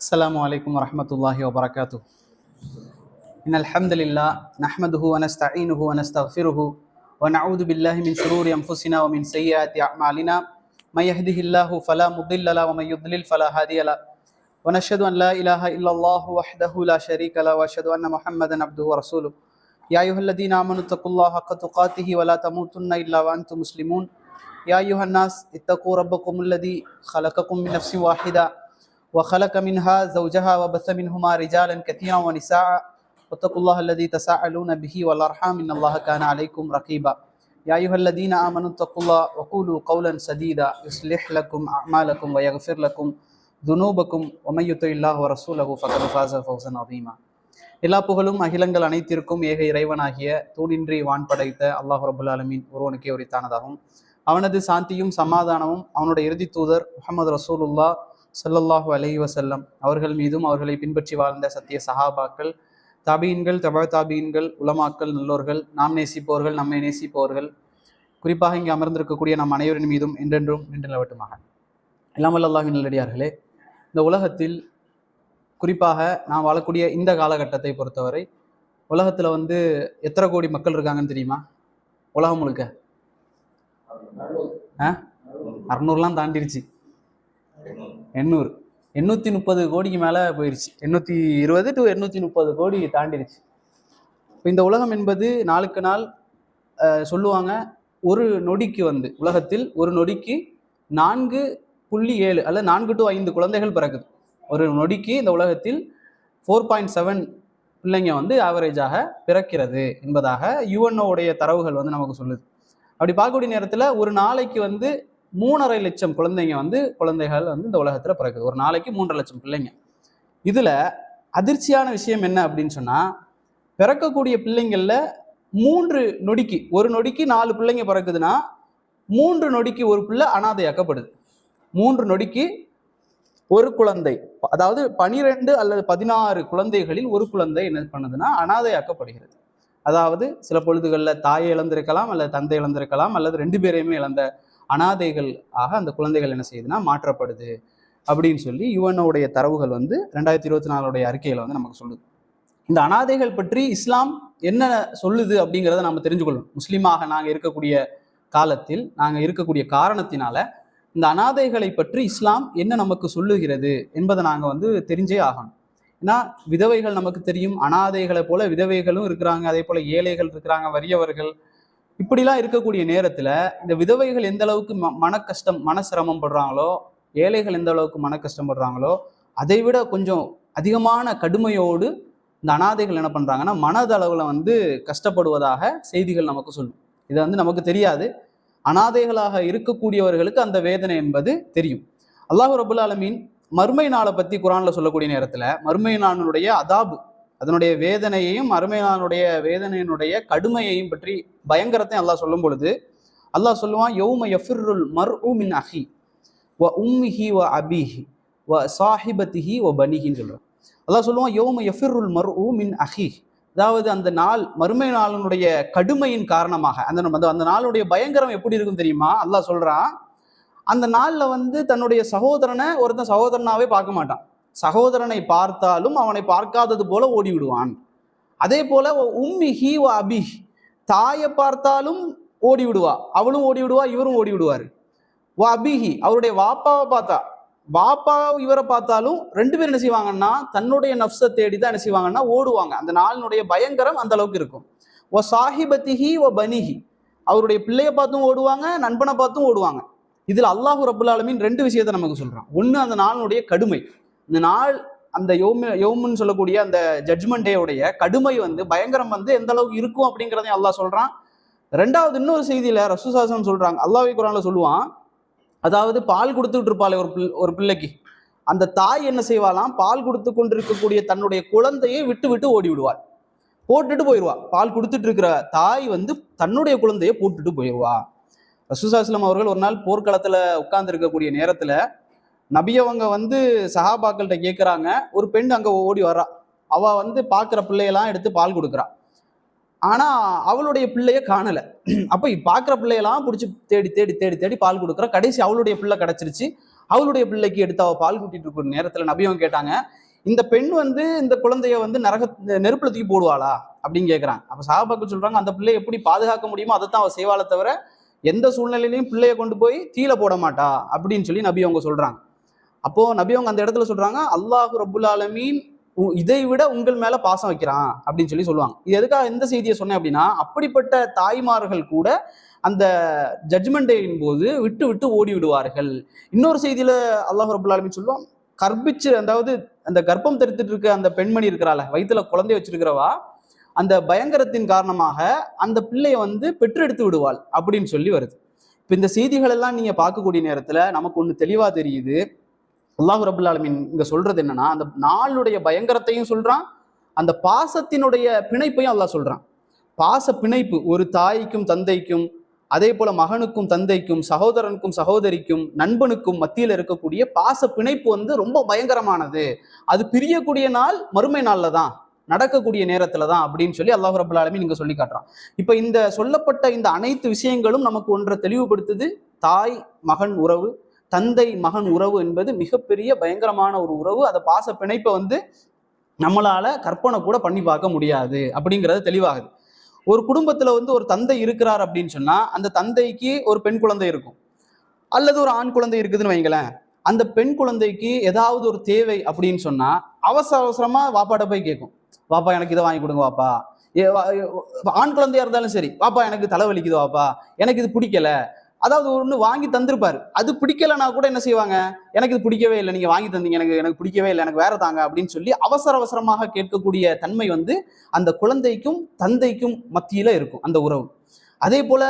السلام عليكم ورحمة الله وبركاته. إن الحمد لله نحمده ونستعينه ونستغفره ونعوذ بالله من شرور أنفسنا ومن سيئات أعمالنا. من يهده الله فلا مضل له ومن يضلل فلا هادي له. ونشهد أن لا إله إلا الله وحده لا شريك له وأشهد أن محمدا عبده ورسوله. يا أيها الذين آمنوا اتقوا الله حق تقاته ولا تموتن إلا وأنتم مسلمون. يا أيها الناس اتقوا ربكم الذي خلقكم من نفس واحدة وخلق منها زوجها وبث منهما رجالا كثيرا ونساء واتقوا الله الذي تساءلون به والأرحام إن الله كان عليكم رقيبا. يا أيها الذين آمنوا اتقوا الله وقولوا قولا سديدا يصلح لكم أعمالكم ويغفر لكم ذنوبكم ومن يطع الله ورسوله فقد فاز فوزا عظيما. எல்லா புகழும் அகிலங்கள் அனைத்திற்கும் ஏக இறைவனாகிய தூணின்றி வான் படைத்த அல்லாஹ் ரபுல் ஆலமீன் ஒருவனுக்கே உரித்தானதாகும். அவனது சாந்தியும் சமாதானமும் அவனுடைய இறுதி தூதர் முஹம்மது ரசூலுல்லாஹ் ஸல்லல்லாஹு அலைஹி வஸல்லம் அவர்கள் மீதும் அவர்களை பின்பற்றி வாழ்ந்த சத்திய சஹாபாக்கள், தாபீன்கள், தபா தாபீன்கள், உலமாக்கள், நல்லோர்கள், நாம் நேசிப்பவர்கள், நம்மை நேசிப்பவர்கள், குறிப்பாக இங்கே அமர்ந்திருக்கக்கூடிய நம் அனைவரின் மீதும் என்றென்றும் நின்று நிலவட்டுமாக. எல்லாம் வல்ல அல்லாஹ்வின் நல்லடியார்களே, இந்த உலகத்தில் குறிப்பாக நான் வாழக்கூடிய இந்த காலகட்டத்தை பொறுத்தவரை உலகத்தில் எத்தனை கோடி மக்கள் இருக்காங்கன்னு தெரியுமா? உலகம் முழுக்க 600 தாண்டிருச்சு. 830 கோடிக்கு மேலே போயிடுச்சு. 820 to 830 கோடி தாண்டிடுச்சு. இப்போ இந்த உலகம் என்பது நாளுக்கு நாள் சொல்லுவாங்க, ஒரு நொடிக்கு உலகத்தில் ஒரு நொடிக்கு 4.7 அல்லது 4 to 5 குழந்தைகள் பிறக்குது. ஒரு நொடிக்கு இந்த உலகத்தில் 4.7 பிள்ளைங்க ஆவரேஜாக பிறக்கிறது என்பதாக யுஎன்ஓடைய தரவுகள் நமக்கு சொல்லுது. அப்படி பார்க்கக்கூடிய நேரத்தில் ஒரு நாளைக்கு 3.5 லட்சம் குழந்தைகள் இந்த உலகத்தில் பிறக்குது. ஒரு நாளைக்கு 3.5 லட்சம் பிள்ளைங்க. இதில் அதிர்ச்சியான விஷயம் என்ன அப்படின்னு சொன்னால், பிறக்கக்கூடிய பிள்ளைங்களில் 3 நொடிக்கு ஒரு நொடிக்கு 4 பிள்ளைங்க பிறக்குதுன்னா 3 நொடிக்கு ஒரு பிள்ளை அனாதையாக்கப்படுது. 3 நொடிக்கு ஒரு குழந்தை, அதாவது 12 அல்லது 16 குழந்தைகளில் ஒரு குழந்தை என்ன பண்ணுதுன்னா அனாதையாக்கப்படுகிறது. அதாவது சில பொழுதுகளில் தாயை இழந்திருக்கலாம், அல்லது தந்தை இழந்திருக்கலாம், அல்லது 2 பேரையுமே இழந்த அனாதைகள் ஆக அந்த குழந்தைகள் என்ன செய்யுதுன்னா மாற்றப்படுது அப்படின்னு சொல்லி யுஎன்ஓடைய தரவுகள் 2024 அறிக்கையில் நமக்கு சொல்லுது. இந்த அனாதைகள் பற்றி இஸ்லாம் என்ன சொல்லுது அப்படிங்கிறத நம்ம தெரிஞ்சுக்கொள்ளணும். முஸ்லீமாக நாங்கள் இருக்கக்கூடிய காலத்தில், நாங்கள் இருக்கக்கூடிய காரணத்தினால இந்த அனாதைகளை பற்றி இஸ்லாம் என்ன நமக்கு சொல்லுகிறது என்பதை நாங்கள் தெரிஞ்சே ஆகணும். ஏன்னா விதவைகள் நமக்கு தெரியும், அனாதைகளை போல விதவைகளும் இருக்கிறாங்க, அதே போல ஏழைகள் இருக்கிறாங்க, வறியவர்கள், இப்படிலாம் இருக்கக்கூடிய நேரத்தில் இந்த விதவைகள் எந்த அளவுக்கு மனசிரமம் படுறாங்களோ, ஏழைகள் எந்த அளவுக்கு மன கஷ்டப்படுறாங்களோ, அதை விட கொஞ்சம் அதிகமான கடுமையோடு இந்த அனாதைகள் என்ன பண்ணுறாங்கன்னா மனதளவில் கஷ்டப்படுவதாக செய்திகள் நமக்கு சொல்லும். இது நமக்கு தெரியாது. அனாதைகளாக இருக்கக்கூடியவர்களுக்கு அந்த வேதனை என்பது தெரியும். அல்லாஹ் ரபுல் ஆலமீன் மறுமை நாளை பற்றி குரான்ல சொல்லக்கூடிய நேரத்தில் மறுமை நாளுடைய அதாபு, அதனுடைய வேதனையையும் மறுமை நாளுடைய வேதனையினுடைய கடுமையையும் பற்றி பயங்கரத்தையும் அல்லாஹ் சொல்லும் பொழுது அல்லாஹ் சொல்லுவான், யௌம யஃபிர்ருல் மர்உ மின் அஹி வ உம்மிஹி வ அபீஹி வ சாஹிபத்திஹி வ பனிஹின்னு சொல்கிறான். அல்லாஹ் சொல்லுவான், யௌம யஃபிர்ருல் மர்உ மின் அஹி, அதாவது அந்த நாள், மறுமை நாளினுடைய கடுமையின் காரணமாக அந்த நாளுடைய பயங்கரம் எப்படி இருக்கும் தெரியுமா? அல்லாஹ் சொல்றான், அந்த நாளில் தன்னுடைய சகோதரனை ஒருத்தன் சகோதரனாவே பார்க்க மாட்டான். சகோதரனை பார்த்தாலும் அவனை பார்க்காதது போல ஓடி விடுவான். அதே போல உம்மிஹி வ அபிஹி, தாயை பார்த்தாலும் ஓடி விடுவா, அவளும் ஓடி விடுவா, இவரும் ஓடி விடுவார். வ அபிஹி, அவருடைய வாப்பாவை பார்த்தா, வாப்பா இவரை பார்த்தாலும் 2 பேரும் என்ன செய்வாங்கன்னா தன்னுடைய நஃப்ஸை தேடி தான் என்ன செய்வாங்கன்னா ஓடுவாங்க. அந்த நாளினுடைய பயங்கரம் அந்த அளவுக்கு இருக்கும். ஓ சாஹிபத்திஹி ஓ பனிஹி, அவருடைய பிள்ளையை பார்த்தும் ஓடுவாங்க, நண்பனை பார்த்தும் ஓடுவாங்க. இதில் அல்லாஹு ரபுல் ஆலமீன் 2 விஷயத்தை நமக்கு சொல்றான். ஒன்று, அந்த நாளினுடைய கடுமை, இந்த நாள் அந்த யோமுன்னு சொல்லக்கூடிய அந்த ஜட்ஜ்மெண்ட் டேவுடைய கடுமை பயங்கரம் எந்த அளவுக்கு இருக்கும் அப்படிங்கிறதையும் அல்லாஹ் சொல்றான். 2வது இன்னொரு செய்தியில ரசூலுல்லாஹி சொல்றாங்க, அல்லாஹ் குர்ஆன்ல சொல்லுவான், அதாவது பால் கொடுத்துட்டு இருப்பாளே ஒரு பிள்ளைக்கு, அந்த தாய் என்ன செய்வாளாம், பால் கொடுத்து கொண்டிருக்கக்கூடிய தன்னுடைய குழந்தையை விட்டு விட்டு ஓடி விடுவாள், போட்டுட்டு போயிடுவா. பால் கொடுத்துட்டு இருக்கிற தாய் தன்னுடைய குழந்தையை போட்டுட்டு போயிடுவா. ரசூலுல்லாஹி அவர்கள் ஒரு நாள் போர்க்களத்துல உட்கார்ந்து இருக்கக்கூடிய நேரத்துல நபியவங்க சஹாபாக்கள்கிட்ட கேட்குறாங்க, ஒரு பெண் அங்கே ஓடி வர்றா, அவ பார்க்குற பிள்ளையெல்லாம் எடுத்து பால் கொடுக்குறா, ஆனால் அவளுடைய பிள்ளைய காணலை. அப்போ பார்க்குற பிள்ளையெல்லாம் பிடிச்சி தேடி தேடி தேடி தேடி பால் கொடுக்குறா. கடைசி அவளுடைய பிள்ளை கிடச்சிருச்சு. அவளுடைய பிள்ளைக்கு எடுத்து அவ பால் கூட்டிட்டு இருக்கிற நேரத்துல நபியும் கேட்டாங்க, இந்த பெண் வந்து இந்த குழந்தைய வந்து நெருப்புல தூக்கி போடுவாளா அப்படின்னு கேட்கறாங்க. அப்ப சஹாபாக்கள் சொல்றாங்க, அந்த பிள்ளையை எப்படி பாதுகாக்க முடியுமோ அதைத்தான் அவ செய்வாளை தவிர எந்த சூழ்நிலையிலையும் பிள்ளைய கொண்டு போய் தீல போட மாட்டா அப்படின்னு சொல்லி நபி அவங்க சொல்றாங்க. அப்போ நபி அவங்க அந்த இடத்துல சொல்றாங்க, அல்லாஹ் ரப்புல் ஆலமீன் இதை விட உங்கள் மேல பாசம் வைக்கிறான் அப்படின்னு சொல்லி சொல்லுவாங்க. இது எதுக்காக எந்த செய்தியை சொன்னேன் அப்படின்னா, அப்படிப்பட்ட தாய்மார்கள் கூட அந்த ஜட்ஜ்மெண்ட் டேயின் போது விட்டு விட்டு ஓடி விடுவார்கள். இன்னொரு செய்தியில அல்லாஹ் ரப்புல் ஆலமீன் சொல்லுவான், கர்ப்பிச்சு அதாவது அந்த கர்ப்பம் தரித்துட்டு இருக்க அந்த பெண்மணி இருக்கிறாள், வயிற்றுல குழந்தை வச்சிருக்கிறவா, அந்த பயங்கரத்தின் காரணமாக அந்த பிள்ளைய வந்து பெற்றெடுத்து விடுவாள் அப்படின்னு சொல்லி வருது. இப்ப இந்த செய்திகள் எல்லாம் நீங்க பார்க்கக்கூடிய நேரத்துல நமக்கு ஒண்ணு தெளிவா தெரியுது. அல்லாஹ் ரப்புல் ஆலமீன் இங்க சொல்றது என்னன்னா, அந்த நாளுடைய பயங்கரத்தையும் சொல்றான், அந்த பாசத்தினுடைய பிணைப்பையும் அல்லாஹ் சொல்றான். பாச பிணைப்பு ஒரு தாய்க்கும் தந்தைக்கும், அதே போல மகனுக்கும் தந்தைக்கும், சகோதரனுக்கும் சகோதரிக்கும், நண்பனுக்கும் மத்தியில் இருக்கக்கூடிய பாச பிணைப்பு வந்து ரொம்ப பயங்கரமானது. அது பிரியக்கூடிய நாள் மறுமை நாள்ல தான், நடக்கக்கூடிய நேரத்துல தான் அப்படின்னு சொல்லி அல்லாஹ் ரப்புல் ஆலமீன் இங்க சொல்லி காட்டுறான். இப்ப இந்த சொல்லப்பட்ட இந்த அனைத்து விஷயங்களும் நமக்கு ஒன்றை தெளிவுபடுத்துது. தாய் மகன் உறவு, தந்தை மகன் உறவு என்பது மிகப்பெரிய பயங்கரமான ஒரு உறவு. அதை பாச பிணைப்பை வந்து நம்மளால கற்பனை கூட பண்ணி பார்க்க முடியாது அப்படிங்கிறது தெளிவாகுது. ஒரு குடும்பத்துல வந்து ஒரு தந்தை இருக்கிறார் அப்படின்னு சொன்னா, அந்த தந்தைக்கு ஒரு பெண் குழந்தை இருக்கும் அல்லது ஒரு ஆண் குழந்தை இருக்குதுன்னு வைங்களேன். அந்த பெண் குழந்தைக்கு ஏதாவது ஒரு தேவை அப்படின்னு சொன்னா அவசர அவசரமா வாப்பாட்ட போய் கேட்கும், வாப்பா எனக்கு இதை வாங்கி கொடுங்க வாப்பா. ஆண் குழந்தையா இருந்தாலும் சரி, வாப்பா எனக்கு தலைவலிக்குது வாப்பா, எனக்கு இது பிடிக்கல. அதாவது ஒன்று வாங்கி தந்திருப்பாரு, அது பிடிக்கலன்னா கூட என்ன செய்வாங்க, எனக்கு இது பிடிக்கவே இல்லை, நீங்க வாங்கி தந்தீங்க, எனக்கு பிடிக்கவே இல்லை, எனக்கு வேற தாங்க அப்படின்னு சொல்லி அவசர அவசரமாக கேட்கக்கூடிய தன்மை வந்து அந்த குழந்தைக்கும் தந்தைக்கும் மத்தியில இருக்கும் அந்த உறவு. அதே போல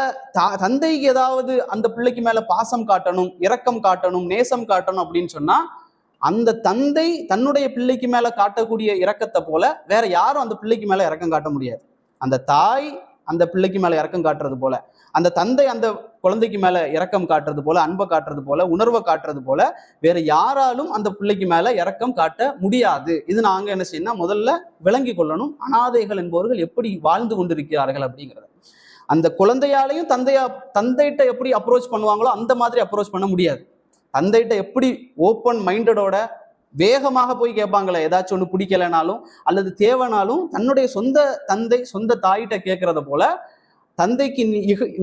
தந்தைக்கு ஏதாவது அந்த பிள்ளைக்கு மேல பாசம் காட்டணும், இரக்கம் காட்டணும், நேசம் காட்டணும் அப்படின்னு சொன்னா, அந்த தந்தை தன்னுடைய பிள்ளைக்கு மேல காட்டக்கூடிய இரக்கத்தை போல வேற யாரும் அந்த பிள்ளைக்கு மேல இரக்கம் காட்ட முடியாது. அந்த தாய் அந்த பிள்ளைக்கு மேல இரக்கம் காட்டுறது போல, அந்த தந்தை அந்த குழந்தைக்கு மேல இரக்கம் காட்டுறது போல, அன்பை காட்டுறது போல, உணர்வை காட்டுறது போல வேற யாராலும் அந்த பிள்ளைக்கு மேல இரக்கம் காட்ட முடியாது. இது நாங்க என்ன செய்யணும், முதல்ல விளங்கி கொள்ளணும். அனாதைகள் என்பவர்கள் எப்படி வாழ்ந்து கொண்டிருக்கிறார்கள் அப்படிங்கிறத. அந்த குழந்தையாலையும் தந்தைகிட்ட எப்படி அப்ரோச் பண்ணுவாங்களோ அந்த மாதிரி அப்ரோச் பண்ண முடியாது. தந்தைகிட்ட எப்படி ஓப்பன் மைண்டடோட வேகமாக போய் கேட்பாங்களே, ஏதாச்சும் ஒன்று பிடிக்கலைனாலும் அல்லது தேவைனாலும் தன்னுடைய சொந்த தந்தை சொந்த தாயிட்ட கேட்கறத போல தந்தைக்கு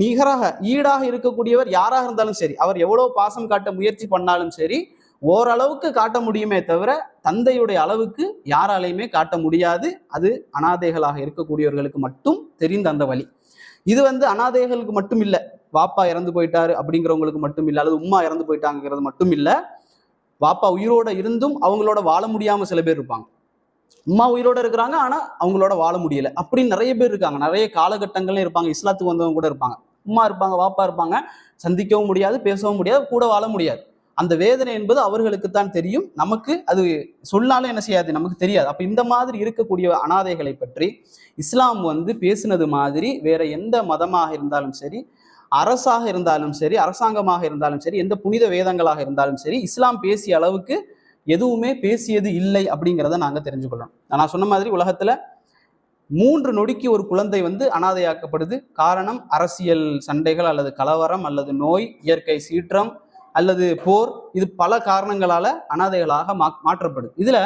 நிகராக ஈடாக இருக்கக்கூடியவர் யாராக இருந்தாலும் சரி, அவர் எவ்வளவு பாசம் காட்ட முயற்சி பண்ணாலும் சரி, ஓரளவுக்கு காட்ட முடியுமே தவிர தந்தையுடைய அளவுக்கு யாராலையுமே காட்ட முடியாது. அது அனாதைகளாக இருக்கக்கூடியவர்களுக்கு மட்டும் தெரிந்த அந்த வழி. இது வந்து அனாதைகளுக்கு மட்டும் இல்லை, வாப்பா இறந்து போயிட்டாரு அப்படிங்கிறவங்களுக்கு மட்டும் இல்லை, அல்லது உம்மா இறந்து போயிட்டாங்கிறது மட்டும் இல்லை. வாப்பா உயிரோட இருந்தும் அவங்களோட வாழ முடியாம சில பேர் இருப்பாங்க. உம்மா உயிரோட இருக்கிறாங்க ஆனா அவங்களோட வாழ முடியல அப்படின்னு நிறைய பேர் இருக்காங்க. நிறைய காலகட்டங்கள்ல இருப்பாங்க. இஸ்லாத்துக்கு வந்தவங்க கூட இருப்பாங்க. உம்மா இருப்பாங்க, வாப்பா இருப்பாங்க, சந்திக்கவும் முடியாது, பேசவும் முடியாது, கூட வாழ முடியாது. அந்த வேதனை என்பது அவர்களுக்குத்தான் தெரியும். நமக்கு அது சொன்னாலும் என்ன செய்யாது, நமக்கு தெரியாது. அப்ப இந்த மாதிரி இருக்கக்கூடிய அனாதைகளை பற்றி இஸ்லாம் வந்து பேசினது மாதிரி வேற எந்த மதமாக இருந்தாலும் சரி, அரசாக இருந்தாலும் சரி, அரசாங்கமாக இருந்தாலும் சரி, எந்த புனித வேதங்களாக இருந்தாலும் சரி, இஸ்லாம் பேசிய அளவுக்கு எதுவுமே பேசியது இல்லை அப்படிங்கிறத நாங்க தெரிஞ்சுக்கொள்ளணும். நான் சொன்ன மாதிரி உலகத்துல 3 நொடிக்கு ஒரு குழந்தை வந்து அனாதையாக்கப்படுது. காரணம் அரசியல் சண்டைகள் அல்லது கலவரம் அல்லது நோய், இயற்கை சீற்றம் அல்லது போர், இது பல காரணங்களால அனாதைகளாக மாற்றப்படுது. இதுல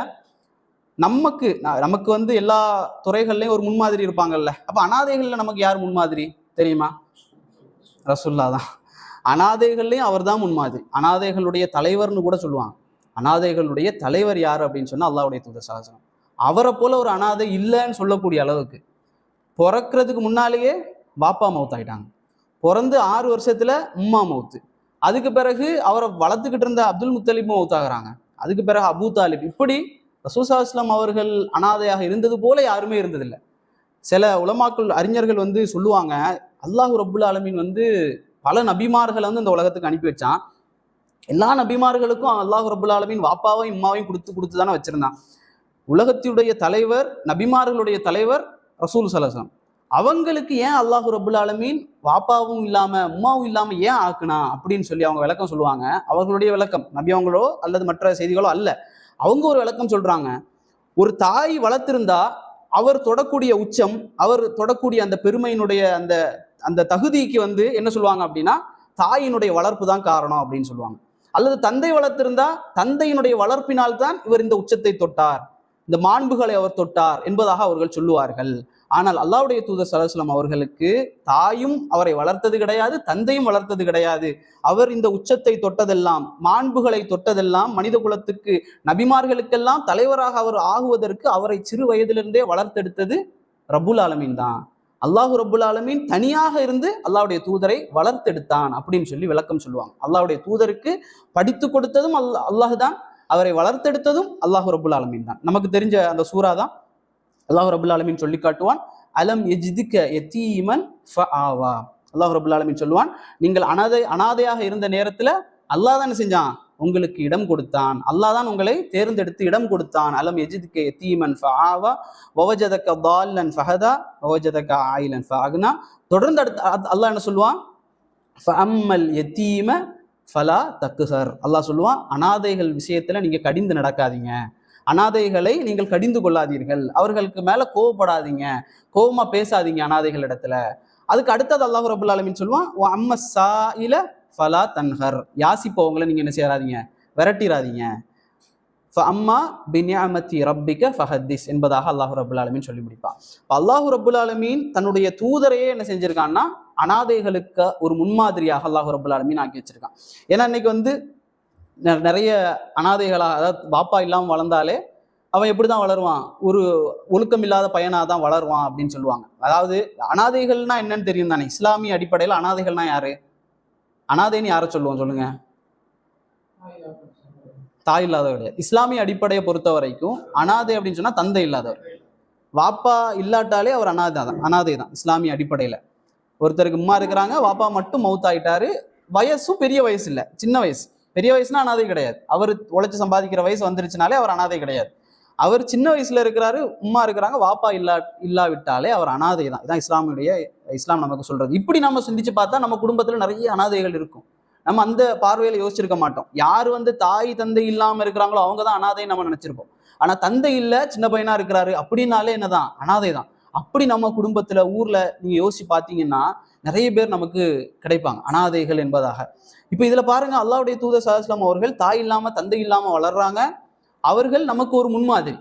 நமக்கு வந்து எல்லா துறைகள்லயும் ஒரு முன்மாதிரி இருப்பாங்கல்ல. அப்ப அனாதைகள்ல நமக்கு யார் முன்மாதிரி தெரியுமா? ரசூல்லா தான். அனாதைகள்லயும் அவர் தான் முன்மாதிரி. அனாதைகளுடைய தலைவர்னு கூட சொல்லுவாங்க. அனாதைகளுடைய தலைவர் யார் அப்படின்னு சொன்னா அல்லாஹ்வுடைய தூதர் ஸல்லல்லாஹு அலைஹி வஸல்லம். அவரை போல ஒரு அனாதை இல்லைன்னு சொல்லக்கூடிய அளவுக்கு பிறக்கிறதுக்கு முன்னாலேயே பாப்பா மவுத் ஆயிட்டாங்க. பிறந்து 6 வருஷத்துல உம்மா மவுத்து. அதுக்கு பிறகு அவரை வளர்த்துக்கிட்டு இருந்த அப்துல் முத்தலிப் மவுத் ஆகுறாங்க. அதுக்கு பிறகு அபூ தாலிப். இப்படி ரசூல் ஸல்லல்லாஹு அலைஹி வஸல்லம் அவர்கள் அனாதையாக இருந்தது போல யாருமே இருந்ததில்லை. சில உலமாக்கள் அறிஞர்கள் வந்து சொல்லுவாங்க, அல்லாஹ் ரப்புல் ஆலமீன் வந்து பல நபிமார்களை வந்து இந்த உலகத்துக்கு அனுப்பி வச்சான். எல்லா நபிமார்களுக்கும் அல்லாஹ் ரப்புல் ஆலமீன் வாப்பாவையும் உம்மாவையும் கொடுத்து தானே வச்சிருந்தான். உலகத்தினுடைய தலைவர், நபிமார்களுடைய தலைவர் ரசூல் ஸல்லல்லாஹு அலைஹி வஸல்லம். அவங்களுக்கு ஏன் அல்லாஹ் ரப்புல் ஆலமீன் வாப்பாவும் இல்லாம உம்மாவும் இல்லாம ஏன் ஆக்குனா அப்படின்னு சொல்லி அவங்க விளக்கம் சொல்லுவாங்க. அவர்களுடைய விளக்கம் நபி அவங்களோ அல்லது மற்ற செய்திகளோ அல்ல. அவங்க ஒரு விளக்கம் சொல்றாங்க. ஒரு தாய் வளர்த்திருந்தா அவர் தொடக்கூடிய உச்சம், அவர் தொடக்கூடிய அந்த பெருமையினுடைய அந்த தகுதிக்கு வந்து என்ன சொல்லுவாங்க அப்படின்னா, தாயினுடைய வளர்ப்பு தான் காரணம் அப்படின்னு சொல்லுவாங்க. அல்லது தந்தை வளர்த்திருந்தா தந்தையினுடைய வளர்ப்பினால் தான் இவர் இந்த உச்சத்தை தொட்டார், இந்த மாண்புகளை அவர் தொட்டார் என்பதாக அவர்கள் சொல்லுவார்கள். ஆனால் அல்லாஹ்வுடைய தூதர் ஸல்லல்லாஹு அலைஹி வஸல்லம் அவர்களுக்கு தாயும் அவரை வளர்த்தது கிடையாது, தந்தையும் வளர்த்தது கிடையாது. அவர் இந்த உச்சத்தை தொட்டதெல்லாம், மாண்புகளை தொட்டதெல்லாம், மனித குலத்துக்கு நபிமார்களுக்கெல்லாம் தலைவராக அவர் ஆகுவதற்கு அவரை சிறு வயதிலிருந்தே வளர்த்தெடுத்தது ரப்புல் ஆலமீன் தான். அல்லாஹு ரப்புல் ஆலமீன் தனியாக இருந்து அல்லாஹ்வுடைய தூதரை வளர்த்தெடுத்தான் அப்படின்னு சொல்லி விளக்கம் சொல்லுவாங்க. அல்லாஹ்வுடைய தூதருக்கு படித்து கொடுத்ததும் அல்லாஹ் தான், அவரை வளர்த்தெடுத்ததும் அல்லாஹு ரப்புல் ஆலமீன் தான். நமக்கு தெரிஞ்ச அந்த சூரா தான் அல்லாஹ் ரப்புல் ஆலமீன் சொல்லி காட்டுவான், அலம் யஜிதுக யதீமன் ஃபஆவா. அல்லாஹ் ரப்புல் ஆலமீன் சொல்லுவான், நீங்கள் அனாதையாக இருந்த நேரத்துல அல்லாஹ் தான் செஞ்சான், உங்களுக்கு இடம் கொடுத்தான், அல்லாஹ் தான் உங்களை தேர்ந்தெடுத்து இடம் கொடுத்தான். அலம் யஜிதுக யதீமன் ஃபஆவா வவஜதக ضالன் ஃபஹதா வவஜதக ஆயிலன் ஃபஅக்னா. தொடர்ந்து அல்லாஹ் என்ன சொல்லுவான், ஃபஅம்மல் யதீம ஃபலா தக்ஹர். அல்லாஹ் சொல்லுவான், அனாதைகள் விஷயத்துல நீங்க கடிந்து நடக்காதீங்க, அனாதைகளை நீங்கள் கடிந்து கொள்ளாதீர்கள், அவர்களுக்கு மேல கோவப்படாதீங்க, கோவமா பேசாதீங்க அனாதைகள் இடத்துல. அதுக்கு அடுத்தது அல்லாஹ் ரப்புல் ஆலமீன் சொல்லுவான், அம்ம சாயில ஃபலா தன்ஹர். யாசிப்பவங்களை நீங்க என்ன செய்யாதீங்க, விரட்டிராதீங்க. அம்மா பின்யாமத்தி ரப்பிக ஃபஹத்திஸ் என்பதாக அல்லாஹ் ரப்புல் ஆலமீன் சொல்லி முடிப்பான். அல்லாஹ் ரப்புல் ஆலமீன் தன்னுடைய தூதரையே என்ன செஞ்சிருக்கான்னா அனாதைகளுக்கு ஒரு முன்மாதிரியாக அல்லாஹ் ரப்புல் ஆலமீன் ஆக்கி வச்சிருக்கான். ஏன்னா இன்னைக்கு வந்து நிறைய அனாதைகளாக, அதாவது பாப்பா இல்லாமல் வளர்ந்தாலே அவன் எப்படிதான் வளருவான், ஒரு ஒழுக்கம் இல்லாத பையனாக தான் வளருவான் அப்படின்னு சொல்லுவாங்க. அதாவது அனாதைகள்னா என்னன்னு தெரியும் தானே, இஸ்லாமிய அடிப்படையில் அனாதைகள்னா யாரு, அனாதைன்னு யாரை சொல்லுவோம் சொல்லுங்க, தாய் இல்லாதவர். இஸ்லாமிய அடிப்படையை பொறுத்த வரைக்கும் அனாதை அப்படின்னு சொன்னா தந்தை இல்லாதவர். வாப்பா இல்லாட்டாலே அவர் அனாதை தான் இஸ்லாமிய அடிப்படையில. ஒருத்தருக்கு உம்மா இருக்கிறாங்க, வாப்பா மட்டும் மவுத்தாயிட்டாரு, வயசும் பெரிய வயசு இல்லை, சின்ன வயசு. பெரிய வயசுனா அனாதை கிடையாது, அவர் உழைச்சு சம்பாதிக்கிற வயசு வந்துருச்சுனாலே அவர் அனாதை கிடையாது. அவர் சின்ன வயசுல இருக்கிறாரு, உம்மா இருக்கிறாங்க, வாப்பா இல்லாவிட்டாலே அவர் அனாதை தான். இதான் இஸ்லாம் நமக்கு சொல்றது. இப்படி நம்ம சிந்திச்சு பார்த்தா நம்ம குடும்பத்துல நிறைய அனாதைகள் இருக்கும். நம்ம அந்த பார்வையில யோசிச்சிருக்க மாட்டோம். யார் வந்து தாய் தந்தை இல்லாம இருக்கிறாங்களோ அவங்க தான் அனாதை நம்ம நினைச்சிருப்போம். ஆனா தந்தை இல்ல, சின்ன பையனா இருக்கிறாரு அப்படின்னாலே என்னதான், அனாதை தான். அப்படி நம்ம குடும்பத்துல ஊர்ல நீங்க யோசிச்சு பார்த்தீங்கன்னா நிறைய பேர் நமக்கு கிடைப்பாங்க அனாதைகள் என்பதாக. இப்ப இதுல பாருங்க, அல்லாஹ்வுடைய தூதர் ஸல்லல்லாஹு அலைஹி வஸல்லம் அவர்கள் தாய் இல்லாம தந்தை இல்லாம வளர்றாங்க. அவர்கள் நமக்கு ஒரு முன்மாதிரி.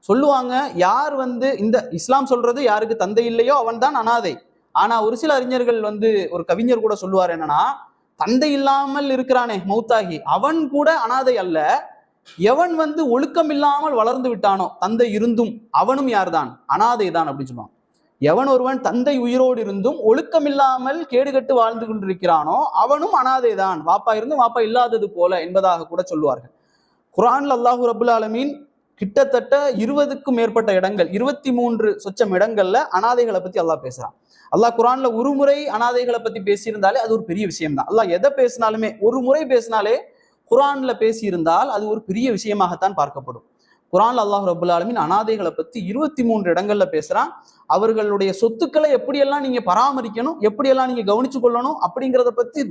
சொல்லுவாங்க, யார் வந்து இந்த இஸ்லாம் சொல்றது யாருக்கு தந்தை இல்லையோ அவன் தான் அனாதை. ஆனா ஒரு சில அறிஞர்கள் வந்து, ஒரு கவிஞர் கூட சொல்லுவார் என்னன்னா, தந்தை இல்லாமல் இருக்கிறானே மௌத்தாகி, அவன் கூட அனாதை அல்ல, எவன் வந்து ஒழுக்கம் இல்லாமல் வளர்ந்து விட்டானோ தந்தை இருந்தும் அவனும் யார்தான், அனாதை தான் அப்படின்னு சொல்லுவான். எவன் ஒருவன் தந்தை உயிரோடு இருந்தும் ஒழுக்கம் இல்லாமல் கேடுகட்டு வாழ்ந்து கொண்டிருக்கிறானோ அவனும் அனாதை தான், வாப்பா இருந்தும் வாப்பா இல்லாதது போல என்பதாக கூட சொல்லுவார்கள். குர்ஆன்ல அல்லாஹ் ரப்புல் ஆலமீன் கிட்டத்தட்ட 20க்கும் மேற்பட்ட இடங்கள், 23 சொச்சம் இடங்கள்ல அனாதைகளை பத்தி அல்லாஹ் பேசுறான். அல்லாஹ் குர்ஆன்ல ஒரு முறை அனாதைகளை பத்தி பேசியிருந்தாலே அது ஒரு பெரிய விஷயம் தான். அல்லாஹ் எதை பேசினாலுமே ஒரு முறை பேசினாலே குர்ஆன்ல பேசியிருந்தால் அது ஒரு பெரிய விஷயமாகத்தான் பார்க்கப்படும். குர்ஆன்ல அல்லாஹ் ரப்புல் ஆலமீன் அனாதைகளை பத்தி 23 இடங்கள்ல பேசுறான். அவர்களுடைய சொத்துக்களை எப்படியெல்லாம் நீங்க பராமரிக்கணும், எப்படியெல்லாம் நீங்க கவனிச்சு கொள்ளணும் அப்படிங்கிறத பத்தி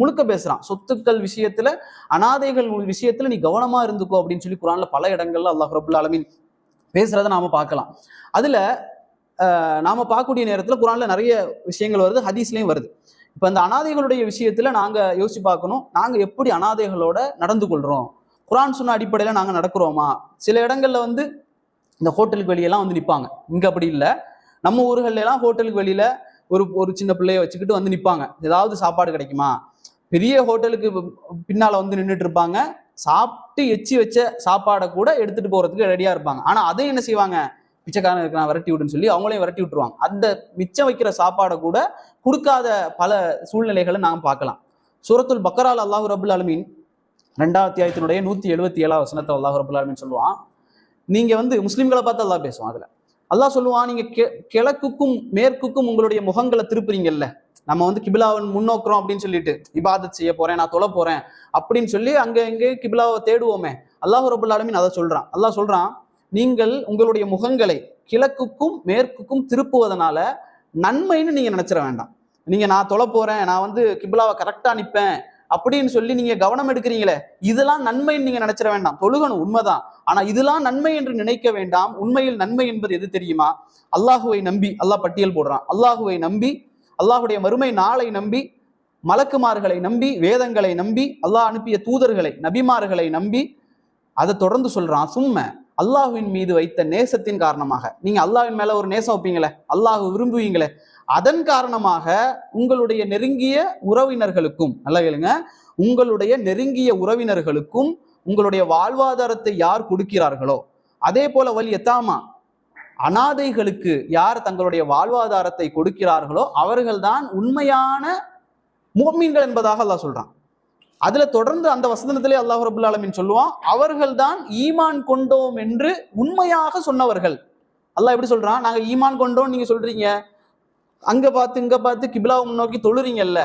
முழுக்க பேசுறான். சொத்துக்கள் விஷயத்துல, அனாதைகள் விஷயத்துல நீ கவனமா இருந்துக்கோ அப்படின்னு சொல்லி குர்ஆன்ல பல இடங்கள்ல அல்லாஹ் ரப்புல் ஆலமீன் பேசுறதை நாம பார்க்கலாம். அதுல நாம பார்க்கக்கூடிய நேரத்துல குர்ஆன்ல நிறைய விஷயங்கள் வருது, ஹதீஸ்லயும் வருது. இப்ப இந்த அனாதைகளுடைய விஷயத்துல நாங்க யோசிச்சு பார்க்கணும், நாங்க எப்படி அனாதைகளோட நடந்து கொள்றோம், குர்ஆன் சொன்ன அடிப்படையில நாங்க நடக்கிறோமா? சில இடங்கள்ல வந்து இந்த ஹோட்டலுக்கு வெளியெல்லாம் வந்து நிற்பாங்க. இங்க அப்படி இல்லை, நம்ம ஊர்கள்ல எல்லாம் ஹோட்டலுக்கு வெளியில ஒரு சின்ன பிள்ளைய வச்சுக்கிட்டு வந்து நிற்பாங்க, ஏதாவது சாப்பாடு கிடைக்குமா. பெரிய ஹோட்டலுக்கு பின்னால வந்து நின்றுட்டு இருப்பாங்க, சாப்பிட்டு எச்சி வச்ச சாப்பாடை கூட எடுத்துட்டு போறதுக்கு ரெடியா இருப்பாங்க. ஆனா அதை என்ன செய்வாங்க, பிச்சைக்காரன் இருக்கிறான் விரட்டி விட்டுன்னு சொல்லி அவங்களையும் விரட்டி விட்டுருவாங்க. அந்த மிச்சம் வைக்கிற சாப்பாடை கூட கொடுக்காத பல சூழ்நிலைகளை நாம் பார்க்கலாம். சூரத்துல் பக்கரால் அல்லாஹ் ரப்புல் ஆலமீன் 2வது அத்தியாயத்தினுடைய 177வது வசனத்தை அல்லாஹ் ரப்புல் ஆலமீன் சொல்லுவான். நீங்க வந்து முஸ்லிம்களை பார்த்து அல்லாஹ் பேசுவான். அதுல அல்லாஹ் சொல்லுவான், நீங்க கிழக்குக்கும் மேற்குக்கும் உங்களுடைய முகங்களை திருப்புறீங்கல்ல, நம்ம வந்து கிபிலாவை முன்னோக்குறோம் அப்படின்னு சொல்லிட்டு இபாதத் செய்ய போறேன், நான் தொழ போறேன் அப்படின்னு சொல்லி அங்க எங்கே கிபிலாவை தேடுவோமே, அல்லாஹ் ரப்புல் ஆலமீன் அதை சொல்றான். அல்லாஹ் சொல்றான், நீங்கள் உங்களுடைய முகங்களை கிழக்குக்கும் மேற்குக்கும் திருப்புவதனால நன்மைன்னு நீங்க நினைச்சிட வேண்டாம். நீங்க நான் தொழ போறேன், நான் வந்து கிபிலாவை கரெக்டா நிப்பேன் அப்படின்னு சொல்லி நீங்க கவனம் எடுக்கிறீங்களே, இதெல்லாம் நன்மைன்னு நீங்க நினைச்சிட வேண்டாம். தொழுகணும் உண்மைதான், ஆனா இதெல்லாம் நன்மை என்று நினைக்க வேண்டாம். உண்மையில் நன்மை என்பது எது தெரியுமா? அல்லாஹுவை நம்பி, அல்லாஹ் பட்டியல் போடுறான், அல்லாஹுவை நம்பி, அல்லாஹுடைய மறுமை நாளை நம்பி மலக்குமார்களை நம்பி, வேதங்களை நம்பி, அல்லாஹ் அனுப்பிய தூதர்களை, நபிமார்களை நம்பி, அதை தொடர்ந்து சொல்றான். சும்மா அல்லாஹ்வின் மீது வைத்த நேசத்தின் காரணமாக, நீங்க அல்லாஹ்வின் மேல ஒரு நேசம் வைப்பீங்களே, அல்லாஹ் விரும்புவீங்களே, அதன் காரணமாக உங்களுடைய நெருங்கிய உறவினர்களுக்கும், நல்லா கேளுங்க, உங்களுடைய நெருங்கிய உறவினர்களுக்கும் உங்களுடைய வாழ்வாதாரத்தை யார் கொடுக்கிறார்களோ, அதே போல எத்தாமா, அனாதைகளுக்கு யார் தங்களுடைய வாழ்வாதாரத்தை கொடுக்கிறார்களோ அவர்கள்தான் உண்மையான முஃமின்கள் என்பதாக அல்லாஹ் சொல்றான். அதுல தொடர்ந்து அந்த வசனத்திலே அல்லாஹ் ரப்பல் ஆலமீன் சொல்லுவான், அவர்கள்தான் ஈமான் கொண்டோம் என்று உண்மையாக சொன்னவர்கள். அல்லாஹ் எப்படி சொல்றான்? நாங்க ஈமான் கொண்டோம் நீங்க சொல்றீங்க, அங்க பார்த்து இங்க பார்த்து கிபிலாவை முன்னோக்கி தொழுறீங்கல்ல,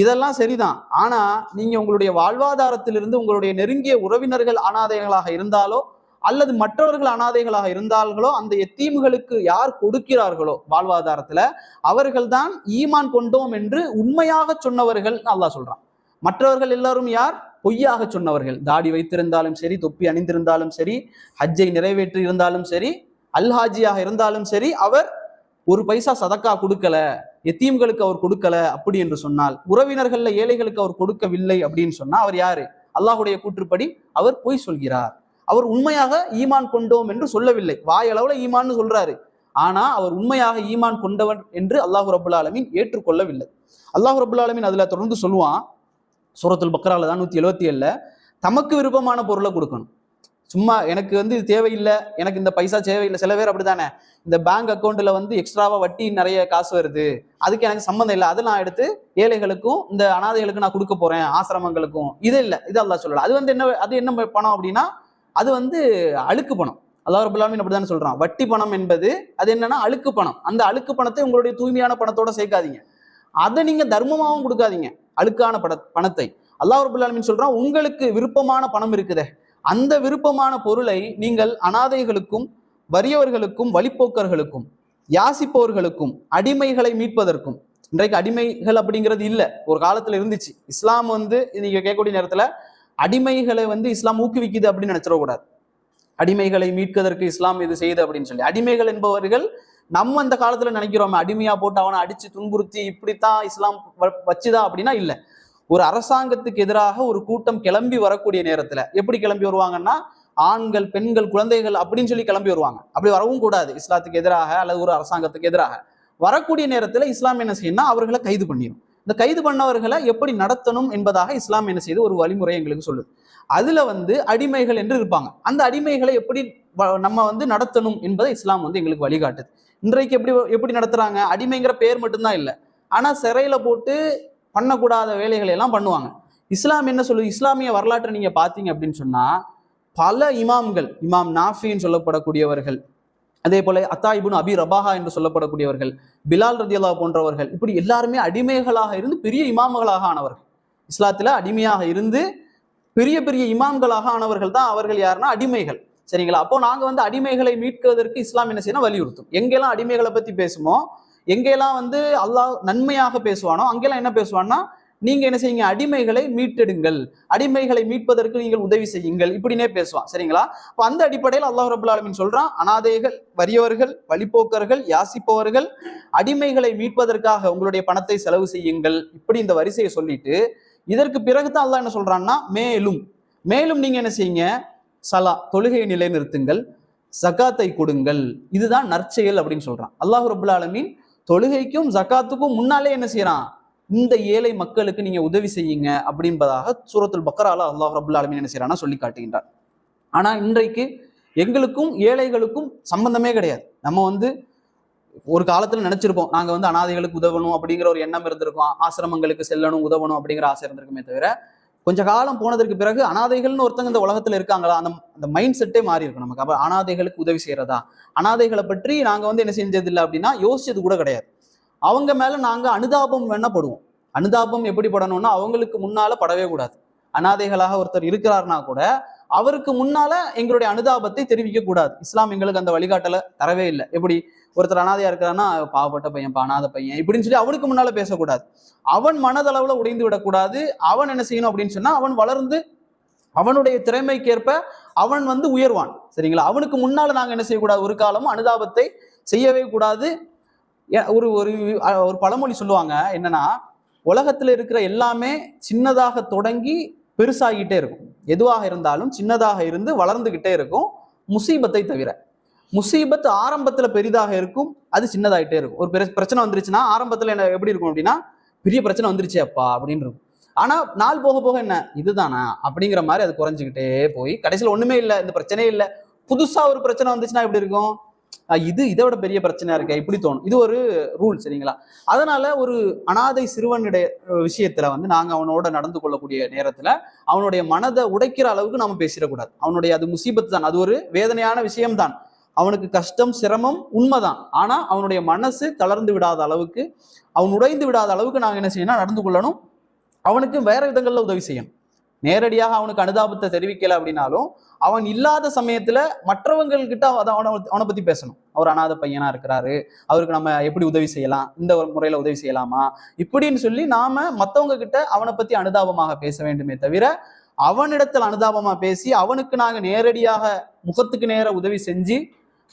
இதெல்லாம் சரிதான். ஆனா நீங்க உங்களுடைய வாழ்வாதாரத்திலிருந்து உங்களுடைய நெருங்கிய உறவினர்கள் அனாதைகளாக இருந்தாலோ அல்லது மற்றவர்கள் அனாதைகளாக இருந்தார்களோ, அந்த எத்தீம்களுக்கு யார் கொடுக்கிறார்களோ வாழ்வாதாரத்துல, அவர்கள் தான் ஈமான் கொண்டோம் என்று உண்மையாக சொன்னவர்கள் அல்லாஹ் சொல்றான். மற்றவர்கள் எல்லாரும் யார்? பொய்யாக சொன்னவர்கள். தாடி வைத்திருந்தாலும் சரி, தொப்பி அணிந்திருந்தாலும் சரி, ஹஜ்ஜை நிறைவேற்றி இருந்தாலும் சரி, அல்ஹாஜியாக இருந்தாலும் சரி, அவர் ஒரு பைசா சதக்கா கொடுக்கல, எத்தீம்களுக்கு அவர் கொடுக்கல அப்படி என்று சொன்னால், உறவினர்கள்ல ஏழைகளுக்கு அவர் கொடுக்கவில்லை அப்படின்னு சொன்னா அவர் யாரு? அல்லாஹுடைய கூற்றுப்படி அவர் பொய் சொல்கிறார். அவர் உண்மையாக ஈமான் கொண்டோம் என்று சொல்லவில்லை, வாயளவுல ஈமான்னு சொல்றாரு, ஆனா அவர் உண்மையாக ஈமான் கொண்டவர் என்று அல்லாஹ் ரப்பல் ஆலமீன் ஏற்றுக்கொள்ளவில்லை. அல்லாஹ் ரப்பல் ஆலமீன் அதுல தொடர்ந்து சொல்லுவான், சூரத்துல் பக்ரால தான் 177ல, தமக்கு விருப்பமான பொருளை கொடுக்கணும். சும்மா எனக்கு இது தேவையில்லை, எனக்கு இந்த பைசா தேவையில்லை. சில பேர் அப்படித்தானே, இந்த பேங்க் அக்கௌண்ட்ல எக்ஸ்ட்ராவா வட்டி நிறைய காசு வருது, அதுக்கு எனக்கு சம்மந்தம் இல்லை, அதை நான் எடுத்து ஏழைகளுக்கும் இந்த அனாதைகளுக்கும் நான் கொடுக்க போறேன், ஆசிரமங்களுக்கும். இது இல்லை, இது அல்லாஹ் சொல்லல. அது என்ன பணம் அப்படின்னா, அது அழுக்கு பணம். அல்லாஹ் ரப்பல் ஆலமீன் அப்படித்தானே சொல்றான். வட்டி பணம் என்பது அது என்னன்னா அழுக்கு பணம். அந்த அழுக்கு பணத்தை உங்களுடைய தூய்மையான பணத்தோட சேர்க்காதீங்க, அதை நீங்க தர்மமாவும் கொடுக்காதீங்க. அழுக்கான பணத்தை அல்லாஹ் ரப்பல் ஆலமீன் சொல்றான், உங்களுக்கு விருப்பமான பணம் இருக்குதே, அந்த விருப்பமான பொருளை நீங்கள் அனாதைகளுக்கும் வறியவர்களுக்கும் வழிப்போக்கர்களுக்கும் யாசிப்பவர்களுக்கும் அடிமைகளை மீட்பதற்கும். இன்றைக்கு அடிமைகள் அப்படிங்கிறது இல்லை, ஒரு காலத்துல இருந்துச்சு. இஸ்லாம் நீங்க கேட்கக்கூடிய நேரத்துல அடிமைகளை இஸ்லாம் ஊக்குவிக்குது அப்படின்னு நினைச்சிடக்கூடாது. அடிமைகளை மீட்பதற்கு இஸ்லாம் இது செய்யுது அப்படின்னு சொல்லி, அடிமைகள் என்பவர்கள் நம்ம அந்த காலத்துல நினைக்கிறோம், அடிமையா போட்டு அவனை அடிச்சு துன்புறுத்தி இப்படித்தான் இஸ்லாம் வச்சுதா அப்படின்னா இல்ல. ஒரு அரசாங்கத்துக்கு எதிராக ஒரு கூட்டம் கிளம்பி வரக்கூடிய நேரத்துல எப்படி கிளம்பி வருவாங்கன்னா, ஆண்கள் பெண்கள் குழந்தைகள் அப்படின்னு சொல்லி கிளம்பி வருவாங்க. அப்படி வரவும் கூடாது. இஸ்லாத்துக்கு எதிராக அல்லது ஒரு அரசாங்கத்துக்கு எதிராக வரக்கூடிய நேரத்துல இஸ்லாம் என்ன செய்யணும்னா அவர்களை கைது பண்ணிடும். இந்த கைது பண்ணவர்களை எப்படி நடத்தணும் என்பதாக இஸ்லாம் என்ன செய்து ஒரு வழிமுறை எங்களுக்கு சொல்லுது. அதுல அடிமைகள் என்று இருப்பாங்க. அந்த அடிமைகளை எப்படி நம்ம நடத்தணும் என்பதை இஸ்லாம் எங்களுக்கு வழிகாட்டுது. இன்றைக்கு எப்படி நடத்துறாங்க? அடிமைங்கிற பேர் மட்டும்தான் இல்லை, ஆனா சிறையில போட்டு பண்ணக்கூடாத வேலைகளை எல்லாம் பண்ணுவாங்க. இஸ்லாம் என்ன சொல்லுது? இஸ்லாமிய வரலாற்றை நீங்க பாத்தீங்க அப்படின்னு சொன்னா, பல இமாம்கள், இமாம் நாஃபின்னு சொல்லப்படக்கூடியவர்கள், அதே போல அத்தா இப்னு அபி ரபாஹா என்று சொல்லப்படக்கூடியவர்கள், பிலால் ரதியல்லாஹு போன்றவர்கள், இப்படி எல்லாருமே அடிமைகளாக இருந்து பெரிய இமாம்களாக ஆனவர்கள். இஸ்லாத்துல அடிமையாக இருந்து பெரிய பெரிய இமாம்களாக ஆனவர்கள் தான் அவர்கள். யாருன்னா அடிமைகள். சரிங்களா? அப்போ நாங்க அடிமைகளை மீட்குவதற்கு இஸ்லாம் என்ன செய்யணும்? வலியுறுத்தும். எங்கெல்லாம் அடிமைகளை பத்தி பேசுமோ, எங்கெல்லாம் அல்லாஹ் நன்மையாக பேசுவானோ, அங்கெல்லாம் என்ன பேசுவான்னா, நீங்க என்ன செய்யுங்க? அடிமைகளை மீட்டெடுங்கள், அடிமைகளை மீட்பதற்கு நீங்கள் உதவி செய்யுங்கள், இப்படின்னே பேசுவான். சரிங்களா? அப்ப அந்த அடிப்படையில் அல்லாஹ் ரப்பல் ஆலமீன் சொல்றான், அனாதைகள், வறியவர்கள், வழிபோக்கர்கள், யாசிப்பவர்கள், அடிமைகளை மீட்பதற்காக உங்களுடைய பணத்தை செலவு செய்யுங்கள், இப்படி இந்த வரிசையை சொல்லிட்டு, இதற்கு பிறகுதான் அல்லாஹ் என்ன சொல்றான்னா, மேலும் நீங்க என்ன செய்யுங்க? சலா, தொழுகையை நிலைநிறுத்துங்கள், ஜகாத்தை கொடுங்கள், இதுதான் நற்செயல் அப்படின்னு சொல்றான். அல்லாஹ் ரப்பல் ஆலமீன் தொழுகைக்கும் ஜகாத்துக்கும் முன்னாலே என்ன செய்யறான்? இந்த ஏழை மக்களுக்கு நீங்க உதவி செய்யுங்க அப்படின்பதாக சூரத்துல் பக்ரால அல்லாஹ் ரப்பல் ஆலமீன் என்ன செய்யறான்னா சொல்லி காட்டுகின்றார். ஆனா இன்றைக்கு எங்களுக்கும் ஏழைகளுக்கும் சம்பந்தமே கிடையாது. நம்ம ஒரு காலத்துல நினைச்சிருப்போம், நாங்க அனாதைகளுக்கு உதவணும் அப்படிங்கிற ஒரு எண்ணம் இருந்திருக்கும், ஆசிரமங்களுக்கு செல்லணும், உதவணும் அப்படிங்கிற ஆசை இருந்திருக்குமே தவிர, கொஞ்ச காலம் போனதற்கு பிறகு அனாதைகள்னு ஒருத்தங்க இந்த உலகத்துல இருக்காங்களா, அந்த மைண்ட் செட்டே மாறி இருக்கும் நமக்கு. அப்ப அனாதைகளுக்கு உதவி செய்யறதா, அனாதைகளை பற்றி நாங்க என்ன செஞ்சது இல்லை அப்படின்னா யோசிச்சது கூட கிடையாது. அவங்க மேல நாங்க அனுதாபம் வேணா படுவோம். அனுதாபம் எப்படி படணும்னா, அவங்களுக்கு முன்னால படவே கூடாது. அனாதைகளாக ஒருத்தர் இருக்கிறார்னா கூட அவருக்கு முன்னால எங்களுடைய அனுதாபத்தை தெரிவிக்க கூடாது. இஸ்லாம் எங்களுக்கு அந்த வழிகாட்டலை தரவே இல்லை. எப்படி ஒருத்தர் அனாதையா இருக்கிறான்னா, பாவப்பட்ட பையன், அனாதை பையன் இப்படின்னு சொல்லி அவனுக்கு முன்னால பேசக்கூடாது. அவன் மனதளவுல உடைந்து விடக்கூடாது. அவன் என்ன செய்யணும் அப்படின்னு சொன்னா, அவன் வளர்ந்து அவனுடைய திறமைக்கேற்ப அவன் உயர்வான். சரிங்களா? அவனுக்கு முன்னால நாங்க என்ன செய்யக்கூடாது? ஒரு காலமும் அனுதாபத்தை செய்யவே கூடாது. ஒரு ஒரு பழமொழி சொல்லுவாங்க, என்னன்னா, உலகத்துல இருக்கிற எல்லாமே சின்னதாக தொடங்கி பெருசாகிட்டே இருக்கும். எதுவாக இருந்தாலும் சின்னதாக இருந்து வளர்ந்துகிட்டே இருக்கும், முசீபத்தை தவிர. முசீபத் ஆரம்பத்துல பெரிதாக இருக்கும், அது சின்னதாயிட்டே இருக்கும். ஒரு பிரச்சனை வந்துருச்சுன்னா ஆரம்பத்துல என்ன எப்படி இருக்கும் அப்படின்னா, பெரிய பிரச்சனை வந்துருச்சு அப்பா அப்படின்னு இருக்கும். ஆனா நாள் போக போக என்ன இதுதானா அப்படிங்கிற மாதிரி அது குறைஞ்சிக்கிட்டே போய் கடைசியில் ஒண்ணுமே இல்லை, இந்த பிரச்சனையே இல்லை, புதுசா ஒரு பிரச்சனை வந்துச்சுன்னா எப்படி இருக்கும், இதை விட பெரிய பிரச்சனையா இருக்க இப்படி தோணும். இது ஒரு ரூல், சரிங்களா? அதனால ஒரு அனாதை சிறுவனுடைய விஷயத்துல வந்து நாங்க அவனோட நடந்து கொள்ளக்கூடிய நேரத்துல அவனுடைய மனதை உடைக்கிற அளவுக்கு நாம பேசிடக்கூடாது. அவனுடைய அது முசீபத்து தான், அது ஒரு வேதனையான விஷயம்தான், அவனுக்கு கஷ்டம் சிரமம் உண்மைதான். ஆனா அவனுடைய மனசு தளர்ந்து விடாத அளவுக்கு, அவன் உடைந்து விடாத அளவுக்கு நாங்க என்ன செய்யணும், நடந்து கொள்ளணும். அவனுக்கு வேற விதங்கள்ல உதவி செய்யணும். நேரடியாக அவனுக்கு அனுதாபத்தை தெரிவிக்கல அப்படின்னாலும் அவன் இல்லாத சமயத்துல மற்றவங்கள்கிட்ட அவனை பத்தி பேசணும். அவர் அனாத பையனா இருக்கிறாரு, அவருக்கு நம்ம எப்படி உதவி செய்யலாம், இந்த ஒரு முறையில உதவி செய்யலாமா இப்படின்னு சொல்லி நாம மற்றவங்க கிட்ட அவனை பத்தி அனுதாபமாக பேச வேண்டுமே தவிர, அவனிடத்தில் அனுதாபமா பேசி அவனுக்கு நாங்க நேரடியாக முகத்துக்கு நேர உதவி செஞ்சு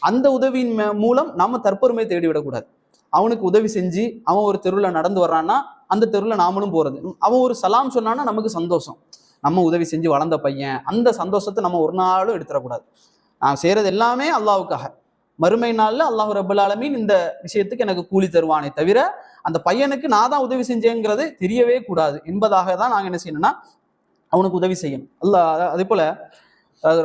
அந்த உதவியின் மூலம் நம்ம தற்பெருமை தேடிவிடக்கூடாது. அவனுக்கு உதவி செஞ்சு அவன் ஒரு தெருவில் நடந்து வர்றான்னா அந்த தெருவில் நாமளும் போறது, அவன் ஒரு சலாம் சொன்னான்னா நமக்கு சந்தோஷம், நம்ம உதவி செஞ்சு வளர்ந்த பையன், அந்த சந்தோஷத்தை நம்ம ஒரு நாளும் எடுத்துடக்கூடாது. நான் செய்யறது எல்லாமே அல்லாஹ்வுக்காக. மறுமை நாள்ல அல்லாஹ் ரப்பல் ஆலமீன் இந்த விஷயத்துக்கு எனக்கு கூலி தருவானே தவிர அந்த பையனுக்கு நான் தான் உதவி செஞ்சேங்கிறது தெரியவே கூடாது என்பதாக தான் நாங்கள் என்ன செய்யணும்னா அவனுக்கு உதவி செய்யணும். அதே போல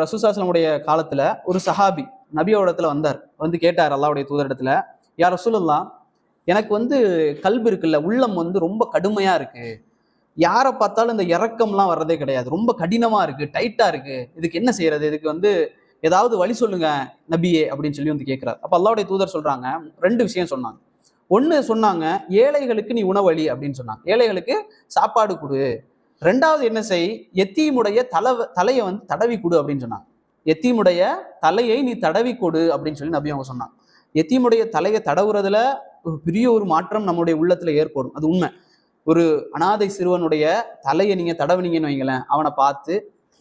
ரசூலுல்லாஹி ஸல்லல்லாஹு அலைஹி வஸல்லம் காலத்துல ஒரு சஹாபி நபியோட இடத்துல வந்தார், வந்து கேட்டார் அல்லாஹ்வுடைய தூதர் இடத்துல, யா ரசூலுல்லாஹ், எனக்கு வந்து கல்பு இருக்குல்ல, உள்ளம் வந்து ரொம்ப கடுமையா இருக்கு, யாரை பார்த்தாலும் இந்த இறக்கம்லாம் வர்றதே கிடையாது, ரொம்ப கடினமா இருக்கு, டைட்டா இருக்கு, இதுக்கு என்ன செய்யறது, இதுக்கு வந்து ஏதாவது வழி சொல்லுங்க நபியே அப்படின்னு சொல்லி வந்து கேட்கிறார். அப்ப அல்லாஹ்வுடைய தூதர் சொல்றாங்க, ரெண்டு விஷயம் சொன்னாங்க. ஒண்ணு சொன்னாங்க, ஏழைகளுக்கு நீ உணவளி அப்படின்னு சொன்னாங்க, ஏழைகளுக்கு சாப்பாடு கொடு. ரெண்டாவது என்ன செய், எத்தீமுடைய தலையை வந்து தடவி கொடு அப்படின்னு சொன்னாங்க. எத்தீமுடைய தலையை நீ தடவி கொடு அப்படின்னு சொல்லி நபி அவங்க சொன்னாங்க. எத்தீமுடைய தலையை தடவுறதுல ஒரு பெரிய ஒரு மாற்றம் நம்முடைய உள்ளத்துல ஏற்படும், அது உண்மை. ஒரு அனாதை சிறுவனுடைய தலையை நீங்க தடவுனீங்கன்னு வைங்களேன், அவனை பார்த்து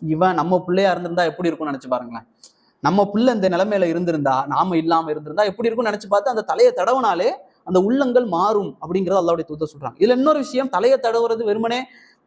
இவன் நம்ம பிள்ளையா இருந்திருந்தா எப்படி இருக்கும்னு நினைச்சு பாருங்களேன். நம்ம பிள்ளை இந்த நிலைமையில இருந்திருந்தா, நாம இல்லாம இருந்திருந்தா எப்படி இருக்கும்னு நினைச்சு பார்த்து அந்த தலையை தடவுனாலே அந்த உள்ளங்கள் மாறும் அப்படிங்கிறது அல்லாஹ்வுடைய தூதர் சொல்றாங்க. இதுல இன்னொரு விஷயம், தலையை தடவுறது வெறுமனே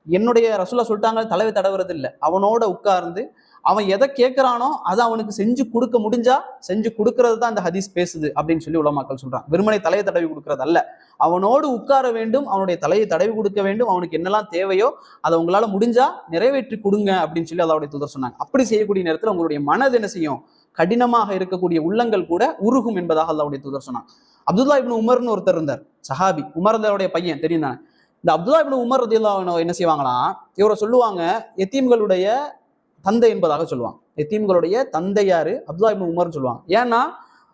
என்னுடைய ரசூலுல்லாஹ் சொல்லிட்டாங்க தலையை தடவுறது இல்லை, அவனோட உட்கார்ந்து அவன் எதை கேட்கிறானோ அதை அவனுக்கு செஞ்சு கொடுக்க முடிஞ்சா செஞ்சு கொடுக்கறது தான் இந்த ஹதீஸ் பேசுது அப்படின்னு சொல்லி உலமாக்கள் சொல்றாங்க. வெறுமனை தலையை தடவி கொடுக்கறது அல்ல, அவனோடு உட்கார வேண்டும், அவனுடைய தலையை தடவி கொடுக்க வேண்டும், அவனுக்கு என்னெல்லாம் தேவையோ அதை உங்களால முடிஞ்சா நிறைவேற்றி கொடுங்க அப்படின்னு சொல்லி அல்லாஹ்வுடைய தூதர் சொன்னாங்க. அப்படி செய்யக்கூடிய நேரத்தில் உங்களுடைய மனது என்ன செய்யும், கடினமாக இருக்கக்கூடிய உள்ளங்கள் கூட உருகும் என்பதாக அல்லாஹ்வுடைய தூதர் சொன்னாங்க. அப்துல்லா இப்னு உமர்னு ஒருத்தர் இருந்தார், சஹாபி, உமருடைய பையன், தெரியும் தானே. இந்த அப்துல்லா இப்னு உமர் ரலியல்லாஹு அன்ஹு என்ன செய்வாங்களாம், இவரை சொல்லுவாங்க எத்தீம்களுடைய தந்தை என்பதாக சொல்லுவாங்க. எத்தீம்களுடைய தந்தையாரு அப்துல்லா இப்னு உமர்னு சொல்லுவாங்க. ஏன்னா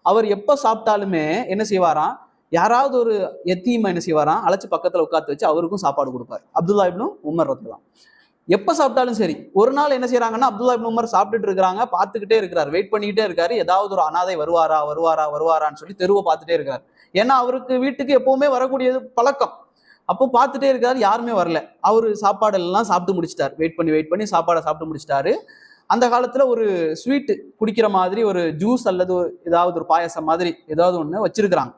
அவர் எப்ப சாப்பிட்டாலுமே என்ன செய்வாராம், யாராவது ஒரு எத்தீமை என்ன செய்வாராம் அழைச்சு பக்கத்துல உட்காந்து வச்சு அவருக்கும் சாப்பாடு கொடுப்பாரு அப்துல்லா இப்னு உமர் ரலியல்லாஹு அன்ஹு. எப்ப சாப்பிட்டாலும் சரி, ஒரு நாள் என்ன செய்யறாங்கன்னா அப்துல்லா இப்னு உமர் சாப்பிட்டுட்டு இருக்கிறாங்க, பார்த்துக்கிட்டே இருக்கிறாரு, வெயிட் பண்ணிக்கிட்டே இருக்காரு, ஏதாவது ஒரு அனாதை வருவாரா வருவாரா வருவாரான்னு சொல்லி தெருவை பார்த்துட்டே இருக்காரு. ஏன்னா அவருக்கு வீட்டுக்கு எப்பவுமே வரக்கூடியது பழக்கம். அப்போ பார்த்துட்டே இருக்காரு, யாருமே வரல. அவரு சாப்பாடு எல்லாம் சாப்பிட்டு முடிச்சிட்டாரு, வெயிட் பண்ணி சாப்பாடை சாப்பிட்டு முடிச்சிட்டாரு. அந்த காலத்துல ஒரு ஸ்வீட் குடிக்கிற மாதிரி ஒரு ஜூஸ் அல்லது ஏதாவது ஒரு பாயசம் மாதிரி ஏதாவது ஒண்ணு வச்சிருக்கிறாங்க,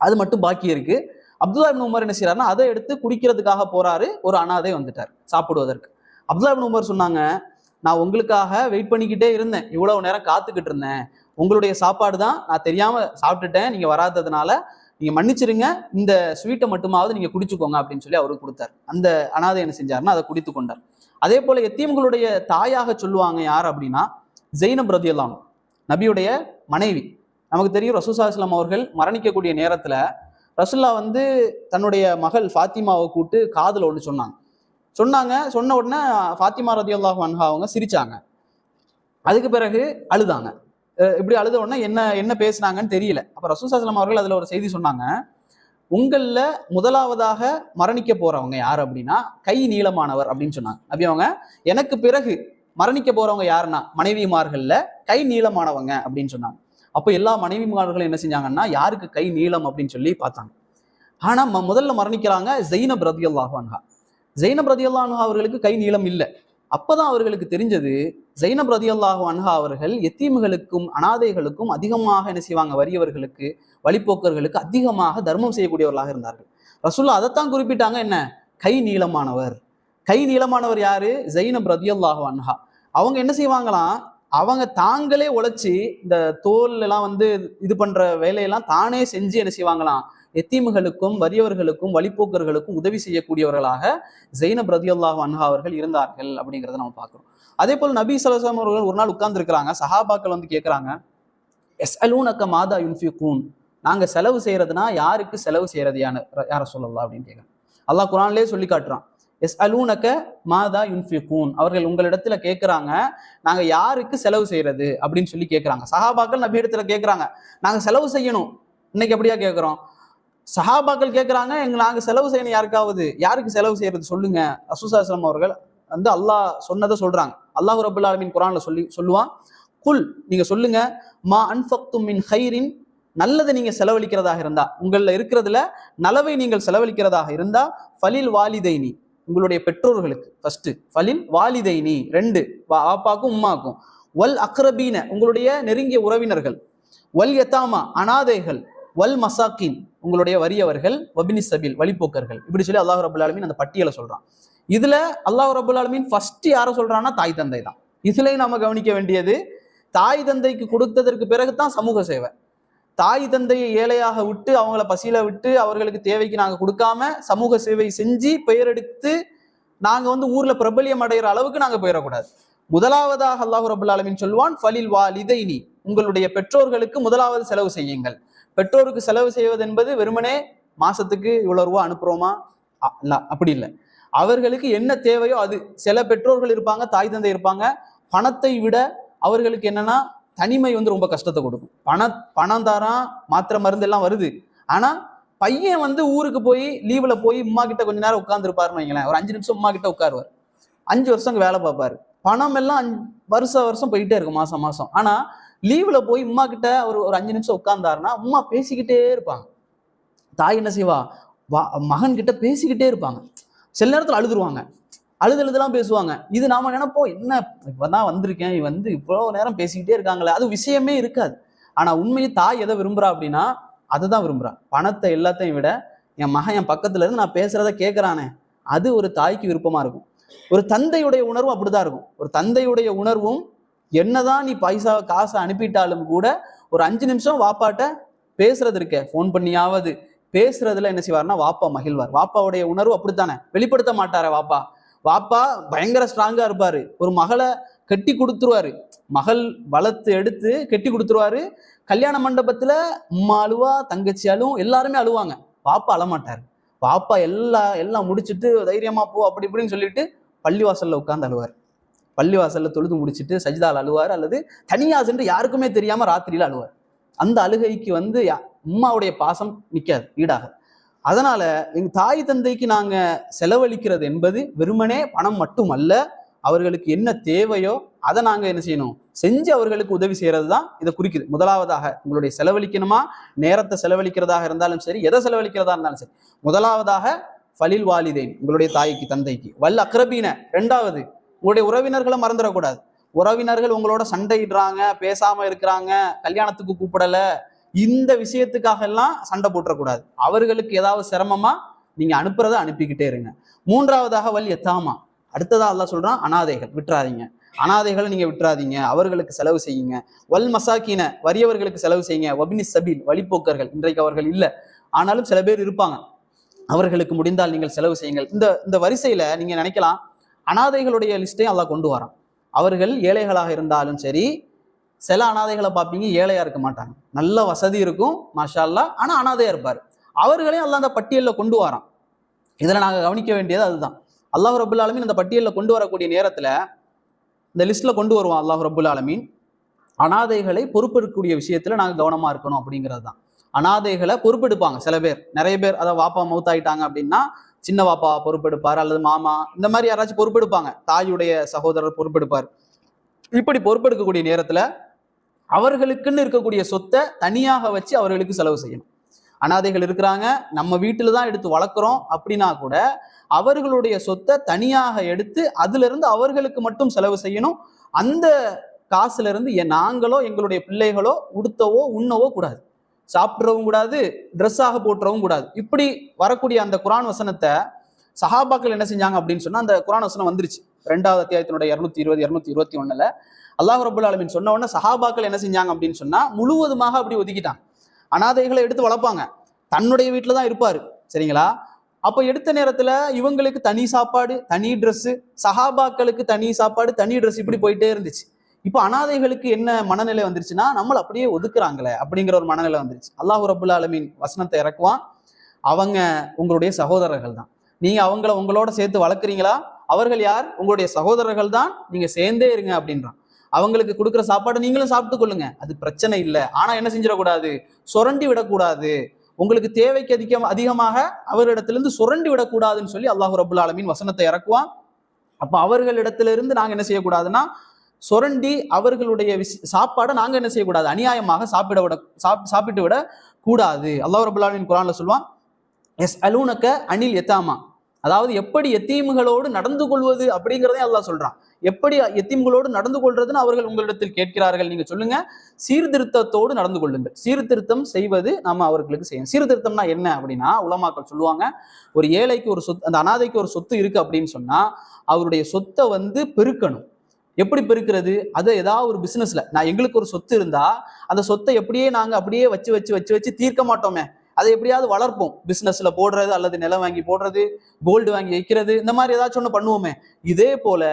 அது மட்டும் பாக்கி இருக்கு. அப்துல்லா இப்னு உமர் என்ன செய்யறாருன்னா அதை எடுத்து குடிக்கிறதுக்காக போறாரு, ஒரு அனாதை வந்துட்டார் சாப்பிடுவதற்கு. அப்துல்லா இப்னு உமர் சொன்னாங்க, நான் உங்களுக்காக வெயிட் பண்ணிக்கிட்டே இருந்தேன், இவ்வளவு நேரம் காத்துக்கிட்டு இருந்தேன், உங்களுடைய சாப்பாடு தான் நான் தெரியாம சாப்பிட்டுட்டேன், நீங்க வராததுனால நீங்க மன்னிச்சிருங்க, இந்த ஸ்வீட்டை மட்டுமாவது நீங்க குடிச்சுக்கோங்க அப்படின்னு சொல்லி அவருக்கு கொடுத்தார். அந்த அனாதை என்ன செஞ்சாருன்னா அதை குடித்து கொண்டார். அதே போல எத்தீம்களுடைய தாயாக சொல்லுவாங்க யார் அப்படின்னா ஜெய்னப் ரலியல்லாஹு அன்ஹா, நபியுடைய மனைவி. நமக்கு தெரியும் ரசூலுல்லாஹி ஸல்லல்லாஹு அலைஹி வஸல்லம் அவர்கள் மரணிக்கக்கூடிய நேரத்துல ரசூலுல்லாஹ் வந்து தன்னுடைய மகள் ஃபாத்திமாவை கூப்பிட்டு காதுல ஒன்று சொன்ன உடனே ஃபாத்திமா ரலியல்லாஹு அன்ஹா அவங்க சிரிச்சாங்க. அதுக்கு பிறகு அழுதாங்க. இப்படி அழுத உடனே என்ன பேசுனாங்கன்னு தெரியல. அப்ப ரசூலுல்லாஹி ஸல்லல்லாஹு அலைஹி வஸல்லம் அவர்கள் அதுல ஒரு செய்தி சொன்னாங்க, உங்கள முதலாவதாக மரணிக்க போறவங்க யார் அப்படின்னா கை நீளமானவர் அப்படின்னு சொன்னாங்க. நபி அவங்க எனக்கு பிறகு மரணிக்க போறவங்க யாருன்னா மனைவிமார்கள்ல கை நீளமானவங்க அப்படின்னு சொன்னாங்க. அப்போ எல்லா மனைவிமார்களும் என்ன செஞ்சாங்கன்னா யாருக்கு கை நீளம் அப்படின்னு சொல்லி பார்த்தாங்க. ஆனா முதல்ல மரணிக்கிறாங்க ஜெய்னப் ரலியல்லாஹு அன்ஹா. ஜெய்னப் ரலியல்லாஹு அன்ஹா அவர்களுக்கு கை நீளம் இல்லை. அப்பதான் அவர்களுக்கு தெரிஞ்சது ஜெய்னப் ரலியல்லாஹு அன்ஹா அவர்கள் எத்தீம்களுக்கும் அனாதைகளுக்கும் அதிகமாக என்ன செய்வாங்க, வறியவர்களுக்கு வழிப்போக்கர்களுக்கு அதிகமாக தர்மம் செய்யக்கூடியவர்களாக இருந்தார்கள். ரசூலுல்லாஹ் அதைத்தான் குறிப்பிட்டாங்க, என்ன கை நீளமானவர். கை நீளமானவர் யாரு? ஜைனப் ரலியல்லாஹு அன்ஹா. அவங்க என்ன செய்வாங்களாம், அவங்க தாங்களே உழைச்சி இந்த தோல் எல்லாம் வந்து இது பண்ற வேலையெல்லாம் தானே செஞ்சு என்ன செய்வாங்களாம், எத்தீம்களுக்கும் வறியவர்களுக்கும் வழிப்போக்கர்களுக்கும் உதவி செய்யக்கூடியவர்களாக ஜைனப் ரலியல்லாஹு அன்ஹா அவர்கள் இருந்தார்கள் அப்படிங்கிறத நம்ம பார்க்கிறோம். அதே போல் நபி ஸல்லல்லாஹு அலைஹி வஸல்லம் அவர்கள் ஒரு நாள் உட்கார்ந்து இருக்கிறாங்க. சஹாபாக்கள் வந்து கேட்கிறாங்க, யஸ்அலூனக மாதா யுன்ஃபிகூன், நாங்க செலவு செய்யறதுனா யாருக்கு செலவு செய்யறது யார சொல்லலாம் அப்படின்னு கேட்குறாங்க. அல்லாஹ் குர்ஆன்லயே சொல்லி காட்டுறான், யஸ்அலூனக மாதா யுன்ஃபிகூன், அவர்கள் உங்களிடத்துல கேட்கிறாங்க நாங்க யாருக்கு செலவு செய்யறது அப்படின்னு சொல்லி கேட்கிறாங்க. சஹாபாக்கள் நபி இடத்துல கேட்கிறாங்க, நாங்க செலவு செய்யணும். இன்னைக்கு எப்படியா கேட்கிறோம்? சஹாபாக்கள் கேட்கிறாங்க, நாங்க செலவு செய்யணும் யாருக்காவது, யாருக்கு செலவு செய்யறது சொல்லுங்க. ரசூலுல்லாஹி ஸல்லல்லாஹு அலைஹி வஸல்லம் அவர்கள் வந்து அல்லாஹ் சொன்னதை சொல்றாங்க. அல்லாஹ் ரப்பல் ஆலமீன் குர்ஆன்ல சொல்லுவான், குல், நீங்க சொல்லுங்க, மா அன்ஃபக்தும் மின் கைரின், நல்லதை நீங்க செலவழிக்கிறதாக இருந்தா, உங்கள இருக்கிறதுல நலவை நீங்கள் செலவழிக்கிறதாக இருந்தா, ஃபலில் வாலிதைனி, உங்களுடைய பெற்றோர்களுக்கு ஃபர்ஸ்ட், ஃபலில் வாலிதைனி, ரெண்டு, வாப்பாக்கும் உம்மாக்கும், வல் அக்ரபீன, உங்களுடைய நெருங்கிய உறவினர்கள், வல் யதாமா, அனாதைகள், வல் மசாக்கின், உங்களுடைய வறியவர்கள், வபினி சபீல், வழிப்போக்கர்கள், இப்படி சொல்லி அல்லாஹ் ரப்பல் ஆலமீன் அந்த பட்டியலை சொல்றான். இதுல அல்லாஹ் ரப்பல் ஆலமீன் ஃபர்ஸ்ட் யார சொல்றான்னா தாய் தந்தை தான். இதுலயும் நம்ம கவனிக்க வேண்டியது, தாய் தந்தைக்கு கொடுத்ததற்கு பிறகுதான் சமூக சேவை. தாய் தந்தையை ஏழையாக விட்டு அவங்கள பசியில விட்டு அவர்களுக்கு தேவைக்கு நாங்க கொடுக்காம சமூக சேவை செஞ்சு பெயரெடுத்து நாங்க வந்து ஊர்ல பிரபல்யம் அடைகிற அளவுக்கு நாங்க போயிடக்கூடாது. முதலாவதாக அல்லாஹ் ரப்பல் ஆலமீன் சொல்வான், ஃபலில் வாலிதைனி, உங்களுடைய பெற்றோர்களுக்கு முதலாவது செலவு செய்யுங்கள். பெற்றோருக்கு செலவு செய்வது என்பது வெறுமனே மாசத்துக்கு இவ்வளவு ரூபா அனுப்புறோமா, இல்ல, அப்படி இல்லை. அவர்களுக்கு என்ன தேவையோ அது. சில பெற்றோர்கள் இருப்பாங்க, தாய் தந்தை இருப்பாங்க, பணத்தை விட அவர்களுக்கு என்னன்னா தனிமை வந்து ரொம்ப கஷ்டத்தை கொடுக்கும். பணம் தாரான், மாத்திரை மருந்து எல்லாம் வருது. ஆனா பையன் வந்து ஊருக்கு போய் லீவ்ல போய் உமா கிட்ட கொஞ்ச நேரம் உட்கார்ந்து இருப்பாருன்னு வைங்களேன், ஒரு 5 நிமிஷம் உமா கிட்ட உட்காருவார், 5 வருஷம் வேலை பார்ப்பாரு, பணம் எல்லாம் வருஷம் போயிட்டே இருக்கும், மாசம் மாசம். ஆனா லீவ்ல போய் உமா கிட்ட ஒரு 5 நிமிஷம் உட்கார்ந்தாருன்னா உமா பேசிக்கிட்டே இருப்பாங்க. தாய் என்ன செய்வா, மகன் கிட்ட பேசிக்கிட்டே இருப்பாங்க. சில நேரத்தில் அழுதுருவாங்க, அழுதெல்லாம் பேசுவாங்க. இது நாம நினைப்போம், என்ன இப்பதான் வந்திருக்கேன், வந்து இவ்வளவு நேரம் பேசிக்கிட்டே இருக்காங்களே, அது விஷயமே இருக்காது. ஆனா உண்மையை தாய் எதை விரும்புறா அப்படின்னா அதுதான் விரும்புறா. பணத்தை எல்லாத்தையும் விட என் மகன் என் பக்கத்துல இருந்து நான் பேசுறத கேட்கறானே, அது ஒரு தாய்க்கு விருப்பமா இருக்கும். ஒரு தந்தையுடைய உணர்வும் அப்படிதான் இருக்கும். ஒரு தந்தையுடைய உணர்வும், என்னதான் நீ காசை அனுப்பிட்டாலும் கூட ஒரு 5 நிமிஷம் வாப்பாட்ட பேசுறது இருக்க, போன் பண்ணியாவது பேசுறதுல என்ன செய்வார்னா வாப்பா மகிழ்வார். வாப்பாவுடைய உணர்வு அப்படித்தானே, வெளிப்படுத்த மாட்டார வாப்பா. வாப்பா பயங்கர ஸ்ட்ராங்கா இருப்பாரு. ஒரு மகளை கட்டி கொடுத்துருவாரு, மகள் வளர்த்து எடுத்து கட்டி கொடுத்துருவாரு. கல்யாண மண்டபத்துல அம்மா அழுவா, தங்கச்சி அழுவும், எல்லாருமே அழுவாங்க. வாப்பா அழமாட்டாரு. வாப்பா எல்லாம் முடிச்சுட்டு தைரியமா போ அப்படி இப்படின்னு சொல்லிட்டு பள்ளிவாசல்ல உட்கார்ந்து அழுவார். பள்ளிவாசல்ல தொழுது முடிச்சுட்டு சஜிதால் அழுவார், அல்லது தனியா சென்று யாருக்குமே தெரியாம ராத்திரியில அழுவார். அந்த அழுகைக்கு வந்து அம்மாவுடைய பாசம் நிற்காது, ஈடாக. அதனால எங்க தாய் தந்தைக்கு நாங்க செலவழிக்கிறது என்பது வெறுமனே பணம் மட்டும் அல்ல, அவர்களுக்கு என்ன தேவையோ அதை நாங்க என்ன செய்யணும், செஞ்சு அவர்களுக்கு உதவி செய்யறது தான் இதை குறிக்குது. முதலாவதாக உங்களுடைய செலவழிக்கணுமா, நேரத்தை செலவழிக்கிறதாக இருந்தாலும் சரி, எதை செலவழிக்கிறதா இருந்தாலும் சரி, முதலாவதாக ஃபலில் வாலிதைன், உங்களுடைய தாய்க்கு தந்தைக்கு, வல் அக்ரபீன, ரெண்டாவது உங்களுடைய உறவினர்களை மறந்துடக்கூடாது. உறவினர்கள் உங்களோட சண்டையிடுறாங்க, பேசாம இருக்கிறாங்க, கல்யாணத்துக்கு கூப்பிடல, இந்த விஷயத்துக்காக எல்லாம் சண்டை போட்டுறக்கூடாது. அவர்களுக்கு ஏதாவது சிரமமா நீங்க அனுப்புறதை அனுப்பிக்கிட்டே இருங்க. மூன்றாவதாக வல் யதாமா, அடுத்ததா அல்லாஹ் சொல்றான் அனாதைகள் விட்டுறாதீங்க. அனாதைகளை நீங்க விட்டுறாதீங்க, அவர்களுக்கு செலவு செய்யுங்க. வல் மசாக்கின, வறியவர்களுக்கு செலவு செய்யுங்க. வபினி சபீல், வழிப்போக்கர்கள், இன்றைக்கு அவர்கள் இல்லை, ஆனாலும் சில பேர் இருப்பாங்க, அவர்களுக்கு முடிந்தால் நீங்கள் செலவு செய்யுங்கள். இந்த வரிசையில நீங்க நினைக்கலாம், அனாதைகளுடைய லிஸ்டையும் அல்லாஹ் கொண்டு வரான். அவர்கள் ஏழைகளாக இருந்தாலும் சரி, சில அனாதைகளை பார்ப்பீங்க ஏழையா இருக்க மாட்டாங்க, நல்ல வசதி இருக்கும் மாஷா அல்லாஹ், ஆனா அனாதையா இருப்பாரு. அவர்களையும் அல்லாஹ் அந்த பட்டியலில் கொண்டு வரான். இதுல நாங்க கவனிக்க வேண்டியது அதுதான். அல்லாஹ் ரபுல் ஆலமீன் இந்த பட்டியலில் கொண்டு வரக்கூடிய நேரத்துல இந்த லிஸ்ட்ல கொண்டு வருவான் அல்லாஹ் ரபுல் ஆலமீன். அனாதைகளை பொறுப்பெடுக்கக்கூடிய விஷயத்துல நாங்க கவனமா இருக்கணும் அப்படிங்கிறது தான். அனாதைகளை பொறுப்பெடுப்பாங்க சில பேர், நிறைய பேர். அதை வாப்பா மௌத்தாயிட்டாங்க அப்படின்னா சின்ன வாப்பா பொறுப்பெடுப்பார், அல்லது மாமா, இந்த மாதிரி யாராச்சும் பொறுப்பெடுப்பாங்க, தாயுடைய சகோதரர் பொறுப்பெடுப்பார். இப்படி பொறுப்பெடுக்கக்கூடிய நேரத்துல அவர்களுக்குன்னு இருக்கக்கூடிய சொத்தை தனியாக வச்சு அவர்களுக்கு செலவு செய்யணும். அனாதைகள் இருக்கிறாங்க, நம்ம வீட்டுல தான் எடுத்து வளர்க்குறோம் அப்படின்னா கூட அவர்களுடைய சொத்தை தனியாக எடுத்து அதுல இருந்து அவர்களுக்கு மட்டும் செலவு செய்யணும். அந்த காசுல இருந்து நாங்களோ எங்களுடைய பிள்ளைகளோ உடுத்தவோ உண்ணவோ கூடாது, சாப்பிட்றவும் கூடாது, ட்ரெஸ்ஸாக போட்டுறவும் கூடாது. இப்படி வரக்கூடிய அந்த குர்ஆன் வசனத்தை சஹாபாக்கள் என்ன செஞ்சாங்க அப்படின்னு சொன்னா, அந்த குர்ஆன் வசனம் வந்துருச்சு 2வது அத்தியாயத்தினுடைய 220 221 அல்லாஹ் ரப்பல் ஆலமீன் சொன்ன உடனே சஹாபாக்கள் என்ன செஞ்சாங்க அப்படின்னு சொன்னா, முழுவதுமாக அப்படி ஒதுக்கிட்டாங்க. அனாதைகளை எடுத்து வளர்ப்பாங்க, தன்னுடைய வீட்டுல தான் இருப்பாரு, சரிங்களா? அப்ப எடுத்த நேரத்துல இவங்களுக்கு தனி சாப்பாடு, தனி ட்ரெஸ், சஹாபாக்களுக்கு தனி சாப்பாடு, தனி ட்ரெஸ், இப்படி போயிட்டே இருந்துச்சு. இப்போ அனாதைகளுக்கு என்ன மனநிலை வந்துருச்சுன்னா, நம்மள அப்படியே ஒதுக்குறாங்களே அப்படிங்கிற ஒரு மனநிலை வந்துருச்சு. அல்லாஹ் ரப்பல் ஆலமீன் வசனத்தை இறக்குவான், அவங்க உங்களுடைய சகோதரர்கள் தான், நீங்க அவங்கள உங்களோட சேர்த்து வளர்க்குறீங்களா? அவர்கள் யார்? உங்களுடைய சகோதரர்கள் தான், நீங்க சேர்ந்தே இருங்க அப்படின்றான். அவங்களுக்கு கொடுக்குற சாப்பாடு நீங்களும் சாப்பிட்டு கொள்ளுங்க, அது பிரச்சனை இல்லை. ஆனா என்ன செஞ்சிடக்கூடாது? சுரண்டி விடக்கூடாது. உங்களுக்கு தேவைக்கு அதிகமாக அவரிடத்திலிருந்து சுரண்டி விடக்கூடாதுன்னு சொல்லி அல்லாஹ் ரப்பல் ஆலமீன் வசனத்தை இறக்குவான். அப்ப அவர்களிடத்திலிருந்து நாங்க என்ன செய்யக்கூடாதுன்னா, சுரண்டி அவர்களுடைய சாப்பாடை நாங்க என்ன செய்யக்கூடாது? அநியாயமாக சாப்பிட்டு விட கூடாது. அல்லாஹ் ரப்பல் ஆலமீன் குர்ஆன்ல சொல்லுவான், எஸ் அலூனக அனில் யதாமா, அதாவது எப்படி எத்தீம்களோடு நடந்து கொள்வது அப்படிங்கிறதே அல்லாஹ் சொல்றான். எப்படி எத்தீம்களோடு நடந்து கொள்றதுன்னு அவர்கள் உங்களிடத்தில் கேட்கிறார்கள், நீங்க சொல்லுங்க சீர்திருத்தத்தோடு நடந்து கொள்ளுங்கள். சீர்திருத்தம் செய்வது நாம அவர்களுக்கு செய்யணும். சீர்திருத்தம்னா என்ன அப்படின்னா, உலமாக்கள் சொல்லுவாங்க, ஒரு ஏழைக்கு ஒரு சொத்து, அந்த அனாதைக்கு ஒரு சொத்து இருக்கு அப்படின்னு சொன்னா, அவருடைய சொத்தை பெருக்கணும். எப்படி பெருக்கிறது? அதை ஏதாவது ஒரு பிசினஸ்ல, நான் எங்களுக்கு ஒரு சொத்து இருந்தா அந்த சொத்தை எப்படியே நாங்க அப்படியே வச்சு வச்சு வச்சு வச்சு தீர்க்க மாட்டோமே, அதை எப்படியாவது வளர்ப்போம். பிசினஸ்ல போடுறது, அல்லது நிலம் வாங்கி போடுறது, கோல்டு வாங்கி வைக்கிறது, இந்த மாதிரி ஏதாச்சும் ஒண்ணு பண்ணுவோமே. இதே போல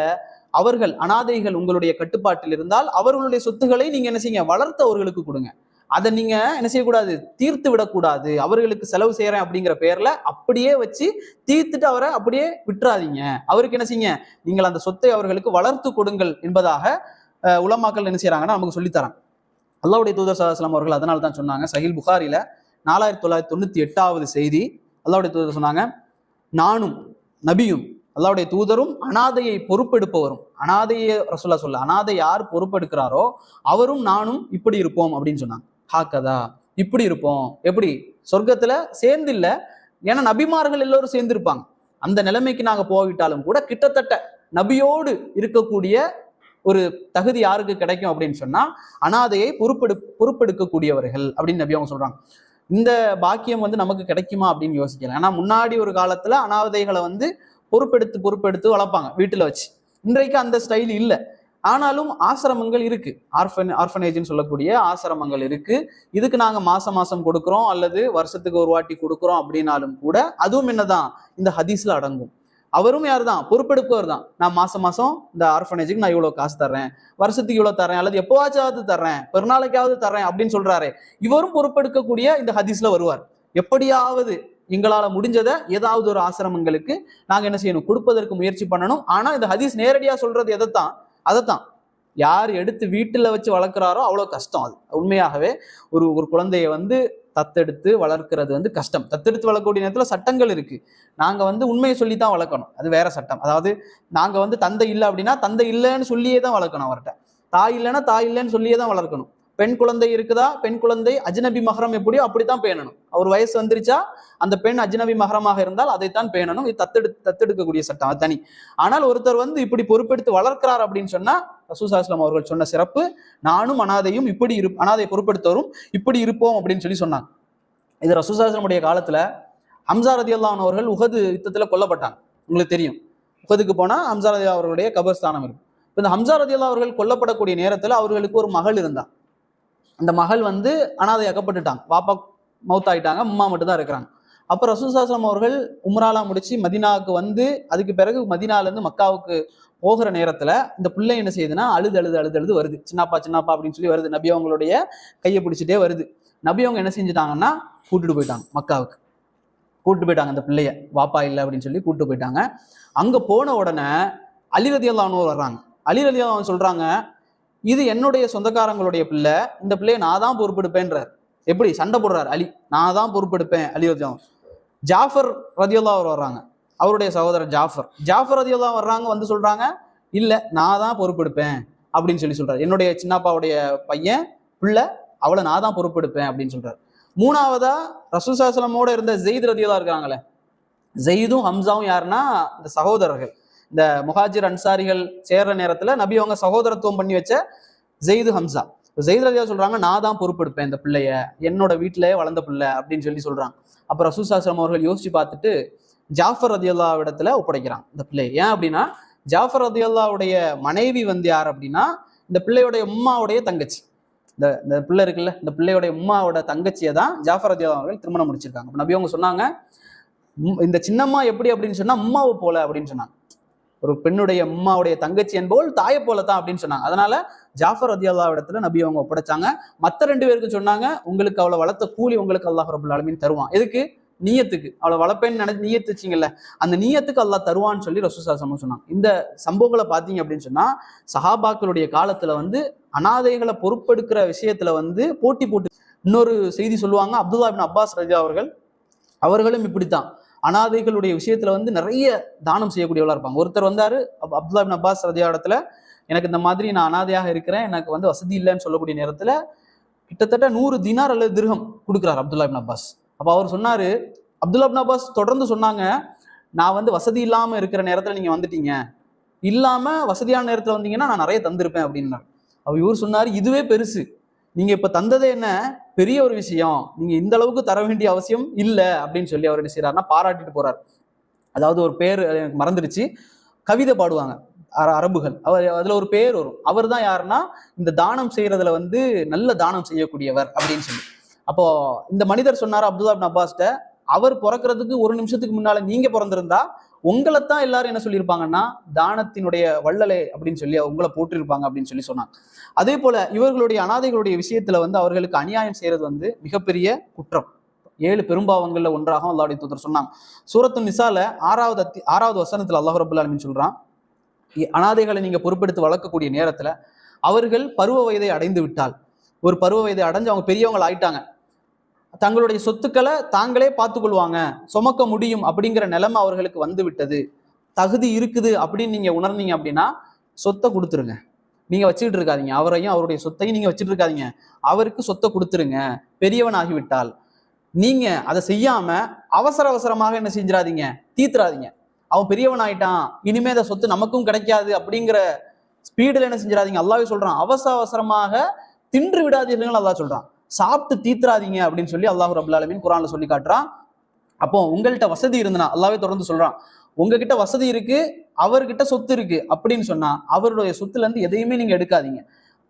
அவர்கள் அனாதைகள் உங்களுடைய கட்டுப்பாட்டில் இருந்தால் அவர்களுடைய சொத்துக்களை நீங்க என்ன செய்யுங்க? வளர்த்து அவர்களுக்கு கொடுங்க. அதை நீங்க என்ன செய்யக்கூடாது? தீர்த்து விடக்கூடாது. அவர்களுக்கு செலவு செய்யறேன் அப்படிங்கிற பேர்ல அப்படியே வச்சு தீர்த்துட்டு அவரை அப்படியே விட்டுறாதீங்க. அவருக்கு என்ன செய்யுங்க? நீங்கள் அந்த சொத்தை அவர்களுக்கு வளர்த்து கொடுங்கள் என்பதாக உலமாக்கள் என்ன செய்யறாங்கன்னா நமக்கு சொல்லித்தராங்க. அல்லாஹ்வுடைய தூதர் ஸல்லல்லாஹு அலைஹி வஸல்லம் அவர்கள் அதனால தான் சொன்னாங்க, சஹீல் புகாரில 4998வது செய்தி, அல்லாஹ்வுடைய தூதர் சொன்னாங்க, நானும் நபியும் அல்லாஹ்வுடைய தூதரும் அனாதையை பொறுப்பெடுப்பவரும், அனாதையை ரசூலுல்லாஹ் சொல்ல, அனாதை யார் பொறுப்பெடுக்கிறாரோ அவரும் நானும் இப்படி இருப்போம் அப்படின்னு சொன்னாங்க. ஹாக்கதா, இப்படி இருப்போம். எப்படி? சொர்க்கத்துல சேர்ந்து இல்ல, ஏன்னா நபிமார்கள் எல்லோரும் சேர்ந்து இருப்பாங்க. அந்த நிலைமைக்கு நாங்க போய்விட்டாலும் கூட கிட்டத்தட்ட நபியோடு இருக்கக்கூடிய ஒரு தகுதி யாருக்கு கிடைக்கும் அப்படின்னு சொன்னா, அனாதையை பொறுப்பெடுக்கக்கூடியவர்கள் அப்படின்னு நபி அவங்க சொல்றாங்க. இந்த பாக்கியம் நமக்கு கிடைக்குமா அப்படின்னு யோசிக்கலாம். ஏன்னா முன்னாடி ஒரு காலத்துல அனாதைகளை பொறுப்பெடுத்து வளர்ப்பாங்க வீட்டுல வச்சு. இன்றைக்கு அந்த ஸ்டைல் இல்லை. ஆனாலும் ஆசிரமங்கள் இருக்கு, ஆர்ஃபனேஜ்னு சொல்லக்கூடிய ஆசிரமங்கள் இருக்கு. இதுக்கு நாங்க மாசம் கொடுக்குறோம், அல்லது வருஷத்துக்கு ஒரு வாட்டி கொடுக்குறோம் அப்படின்னாலும் கூட அதுவும் என்னதான் இந்த ஹதீஸ்ல அடங்கும். அவரும் யார் தான்? பொறுப்பெடுப்பவர் தான். நான் மாசம் இந்த ஆர்ஃபனேஜுக்கு நான் இவ்வளவு காசு தர்றேன், வருஷத்துக்கு இவ்வளவு தர்றேன், அல்லது எப்போவாச்சாவது தர்றேன், பெருநாளைக்காவது தர்றேன் அப்படின்னு சொல்றாரு. இவரும் பொறுப்பெடுக்கக்கூடிய இந்த ஹதீஸ்ல வருவார். எப்படியாவது எங்களால முடிஞ்சதை ஏதாவது ஒரு ஆசிரமங்களுக்கு நாங்க என்ன செய்யணும்? கொடுப்பதற்கு முயற்சி பண்ணணும். ஆனா இந்த ஹதீஸ் நேரடியா சொல்றது அதைத்தான், யார் எடுத்து வீட்டுல வச்சு வளர்க்குறாரோ அவ்வளவு கஷ்டம். அது உண்மையாகவே ஒரு குழந்தைய தத்தெடுத்து வளர்க்கிறது கஷ்டம். தத்தெடுத்து வளர்க்கக்கூடிய நேரத்துல சட்டங்கள் இருக்கு. நாங்க உண்மையை சொல்லித்தான் வளர்க்கணும், அது வேற சட்டம். அதாவது நாங்க தந்தை இல்லை அப்படின்னா தந்தை இல்லைன்னு சொல்லியே தான் வளர்க்கணும். அவர்கிட்ட தாய் இல்லைன்னா தாய் இல்லைன்னு சொல்லியே தான் வளர்க்கணும். பெண் குழந்தை இருக்குதா, பெண் குழந்தை அஜ்னபி மஹரம் எப்படியோ அப்படித்தான் பேணணும். அவர் வயசு வந்துருச்சா அந்த பெண் அஜ்னபி மஹரமாக இருந்தால் அதைத்தான் பேணணும். இது தத்தெடுக்கக்கூடிய சட்டம், அது தனி. ஆனால் ஒருத்தர் இப்படி பொறுப்பெடுத்து வளர்க்கிறார் அப்படின்னு சொன்னா, ரசூலுல்லாஹி ஸல்லல்லாஹு அலைஹி வஸல்லம் அவர்கள் சொன்ன சிறப்பு, நானும் அனாதையும் அனாதை பொறுப்பெடுத்தவரும் இப்படி இருப்போம் அப்படின்னு சொல்லி சொன்னாங்க. இது ரசூலுல்லாஹி ஸல்லல்லாஹு அலைஹி வஸல்லம் காலத்துல ஹம்ஸா ரலியல்லாஹு அன்ஹு அவர்கள் உஹது யுத்தத்துல கொல்லப்பட்டாங்க. உங்களுக்கு தெரியும், உஹதுக்கு போனா ஹம்ஸா ரலியல்லாஹு அவர்களுடைய கபர்ஸ்தானம் இருக்கும். இந்த ஹம்ஸா ரலியல்லாஹு அவர்கள் கொல்லப்படக்கூடிய நேரத்துல அவர்களுக்கு ஒரு மகள் இருந்தா. அந்த மகள் அனாதையாக்கப்பட்டுட்டாங்க. பாப்பா மௌத்தாயிட்டாங்க, அம்மா மட்டும் தான் இருக்கிறாங்க. அப்ப ரசூலுல்லாஹி ஸல்லல்லாஹு அலைஹி வஸல்லம் அவர்கள் உம்ராலாம் முடிச்சு மதீனாவுக்கு அதுக்கு பிறகு மதீனால இருந்து மக்காவுக்கு போகிற நேரத்துல இந்த பிள்ளை என்ன செய்யுதுன்னா, அழுது வருது. சின்னப்பா அப்படின்னு சொல்லி வருது. நபி அவங்களுடைய கையை பிடிச்சிட்டே வருது. நபி அவங்க என்ன செஞ்சுட்டாங்கன்னா, கூட்டிட்டு போயிட்டாங்க மக்காவுக்கு. கூட்டு போயிட்டாங்க அந்த பிள்ளைய, வாப்பா இல்லை அப்படின்னு சொல்லி கூட்டு போயிட்டாங்க. அங்க போன உடனே அலி ரலியல்லாஹு அன்ஹு வர்றாங்க. அலி ரலியல்லாஹு அன்ஹு சொல்றாங்க, இது என்னுடைய சொந்தக்காரங்களுடைய பிள்ளை, இந்த பிள்ளையை நான் தான் பொறுப்பெடுப்பேன்றார். எப்படி சண்டை போடுறாரு அலி, நான் தான் பொறுப்பெடுப்பேன் அலி ரலியல்லாஹு. ஜாஃபர் ரலியல்லாஹு வர்றாங்க, அவருடைய சகோதரர் ஜாஃபர் ரலியல்லாஹு வர்றாங்க, சொல்றாங்க, இல்ல நான் தான் பொறுப்பெடுப்பேன் அப்படின்னு சொல்றாரு. என்னுடைய சின்னப்பாவுடைய பையன் பிள்ளை, அவளை நான் தான் பொறுப்பெடுப்பேன் அப்படின்னு சொல்றாரு. மூணாவதா ரசூலுல்லாஹி ஸல்லல்லாஹு அலைஹி வஸல்லம் இருந்த ஸெயித் ரலியல்லாஹு இருக்காங்களே, ஸெயிதும் ஹம்ஸாவும் யாருன்னா இந்த சகோதரர்கள். இந்த முஹாஜிர் அன்சாரிகள் சேர்ற நேரத்துல நபி அவங்க சகோதரத்துவம் பண்ணி வச்ச ஸெயிது ஹம்ஸா. ஸெயித் ரலியல்லாஹு சொல்றாங்க, நான் தான் பொறுப்பெடுப்பேன் இந்த பிள்ளைய, என்னோட வீட்டிலேயே வளர்ந்த பிள்ளை அப்படின்னு சொல்றாங்க. அப்ப ரசூலுல்லாஹி ஸல்லல்லாஹு அலைஹி வஸல்லம் அவர்கள் யோசிச்சு பார்த்துட்டு, ஜாஃபர் ரதியல்லாஹு இடத்துல ஒப்படைக்கிறான் இந்த பிள்ளை. ஏன் அப்படின்னா ஜாஃபர் ரதியல்லாஹுடைய மனைவி வந்து யார் அப்படின்னா இந்த பிள்ளையுடைய உம்மாவுடைய தங்கச்சி. இந்த பிள்ளை இருக்குல்ல, இந்த பிள்ளையுடைய உம்மாவோட தங்கச்சியை தான் ஜாஃபர் ரதியல்லாஹு அவர்கள் திருமணம் முடிச்சிருக்காங்க. நபி அவங்க சொன்னாங்க, இந்த சின்னம்மா எப்படி அப்படின்னு சொன்னா உம்மாவை போல அப்படின்னு சொன்னாங்க. ஒரு பெண்ணுடைய உம்மாவுடைய தங்கச்சி என்போல் தாயை போல தான் அப்படின்னு சொன்னாங்க. அதனால ஜாஃபர் ரதியல்லாஹு இடத்துல நபி அவங்க ஒப்படைச்சாங்க. மற்ற 2 பேருக்கு சொன்னாங்க, உங்களுக்கு அவளை வளர்த்த கூலி உங்களுக்கு அல்லாஹ் ரப்பல் ஆலமீன் தருவான். எதுக்கு? நீயத்துக்கு. அவளை வளர்ப்பேன்னு நினைச்சு நீயத்து வச்சிங்கல்ல, அந்த நீயத்துக்கு அல்லாஹ் தருவான்னு சொல்லி ரசூலுல்லாஹி ஸல்லல்லாஹு அலைஹி வஸல்லம் சொன்னாங்க. இந்த சம்பவங்களை பார்த்தீங்க அப்படின்னு சொன்னா சஹாபாக்களுடைய காலத்துல வந்து அனாதைகளை பொறுப்பெடுக்கிற விஷயத்துல வந்து போட்டி போட்டு. இன்னொரு செய்தி சொல்லுவாங்க, அப்துல்லா இப்னு அப்பாஸ் ரலியல்லாஹு அவர்களும் இப்படித்தான் அனாதைகளுடைய விஷயத்துல வந்து நிறைய தானம் செய்யக்கூடியவளா இருப்பாங்க. ஒருத்தர் வந்தாரு அப்துல்லா இப்னு அப்பாஸ் ரலியல்லாஹு இடத்துல, எனக்கு இந்த மாதிரி நான் அனாதையாக இருக்கிறேன், எனக்கு வந்து வசதி இல்லைன்னு சொல்லக்கூடிய நேரத்துல கிட்டத்தட்ட 100 தினார் அல்லது திர்ஹம் கொடுக்குறாரு அப்துல்லா இப்னு அப்பாஸ். அப்ப அவர் சொன்னாரு, அப்துல்லா இப்னு அப்பாஸ் தொடர்ந்து சொன்னாங்க, நான் வந்து வசதி இல்லாம இருக்கிற நேரத்துல நீங்க வந்துட்டீங்க, இல்லாம வசதியான நேரத்துல வந்தீங்கன்னா நான் நிறைய தந்திருப்பேன் அப்படின்னாரு. அவர் இவர் சொன்னாரு, இதுவே பெருசு, நீங்க இப்ப தந்ததே என்ன பெரிய ஒரு விஷயம், நீங்க இந்த அளவுக்கு தர வேண்டிய அவசியம் இல்லை அப்படின்னு சொல்லி அவர் என்ன செய்யறாருன்னா பாராட்டிட்டு போறாரு. அதாவது ஒரு பேர் எனக்கு மறந்துடுச்சு, கவிதை பாடுவாங்க அரபுகள், அவர் அதுல ஒரு பேர் வரும், அவர் தான் யாருன்னா இந்த தானம் செய்யறதுல வந்து நல்ல தானம் செய்யக்கூடியவர் அப்படின்னு சொல்லி. அப்போ இந்த மனிதர் சொன்னாரு அப்துல்லா இப்னு அப்பாஸ்ட்ட, அவர் பிறக்கிறதுக்கு 1 நிமிஷத்துக்கு முன்னால நீங்க பிறந்திருந்தா உங்களைத்தான் எல்லாரும் என்ன சொல்லியிருப்பாங்கன்னா தானத்தினுடைய வள்ளலே அப்படின்னு சொல்லி உங்களை போட்டிருப்பாங்க அப்படின்னு சொல்லி சொன்னாங்க. அதே போல இவர்களுடைய அனாதைகளுடைய விஷயத்துல வந்து அவர்களுக்கு அநியாயம் செய்யறது வந்து மிகப்பெரிய குற்றம், 7 பெரும்பாவங்கள்ல ஒன்றாக அல்லாஹ்வுடைய தூதர் சொன்னாங்க. சூரத்து நிசால 6வது வசனத்துல அல்லாஹ் ரப்பல் ஆலமீன் சொல்றான், அனாதைகளை நீங்க பொறுப்பெடுத்து வளர்க்கக்கூடிய நேரத்துல அவர்கள் பருவ வயதை அடைந்து விட்டால், ஒரு பருவ வயதை அடைஞ்சு அவங்க பெரியவங்க ஆயிட்டாங்க, தங்களுடைய சொத்துக்களை தாங்களே பார்த்து கொள்வாங்க, சுமக்க முடியும் அப்படிங்கிற நிலைமை அவர்களுக்கு வந்து விட்டது, தகுதி இருக்குது அப்படின்னு நீங்க உணர்ந்தீங்க அப்படின்னா சொத்தை கொடுத்துருங்க. நீங்க வச்சுக்கிட்டு இருக்காதீங்க, அவரையும் அவருடைய சொத்தையும் நீங்க வச்சுட்டு இருக்காதீங்க, அவருக்கு சொத்தை கொடுத்துருங்க. பெரியவன் ஆகிவிட்டால் நீங்க அதை செய்யாம அவசர அவசரமாக என்ன செஞ்சிடாதீங்க, தீத்துறாதீங்க. அவன் பெரியவன் ஆயிட்டான், இனிமே அந்த சொத்து நமக்கும் கிடைக்காது அப்படிங்கிற ஸ்பீடுல என்ன செஞ்சிடாதீங்க. அல்லாஹ்வே சொல்றான், அவசர அவசரமாக தின்று விடாதீர்கள் அல்லாஹ் சொல்றான், சாப்பிட்டு தீத்துறாதீங்க அப்படின்னு சொல்லி அல்லாஹ் ரப்பல் ஆலமீன் குர்ஆன்ல சொல்லி காட்டுறான். அப்போ உங்கள்கிட்ட வசதி இருந்தனா, அல்லாஹ்வே தொடர்ந்து சொல்றான், உங்ககிட்ட வசதி இருக்கு, அவர்கிட்ட சொத்து இருக்கு அப்படின்னு சொன்னா அவருடைய சொத்துல இருந்து எதையுமே நீங்க எடுக்காதீங்க.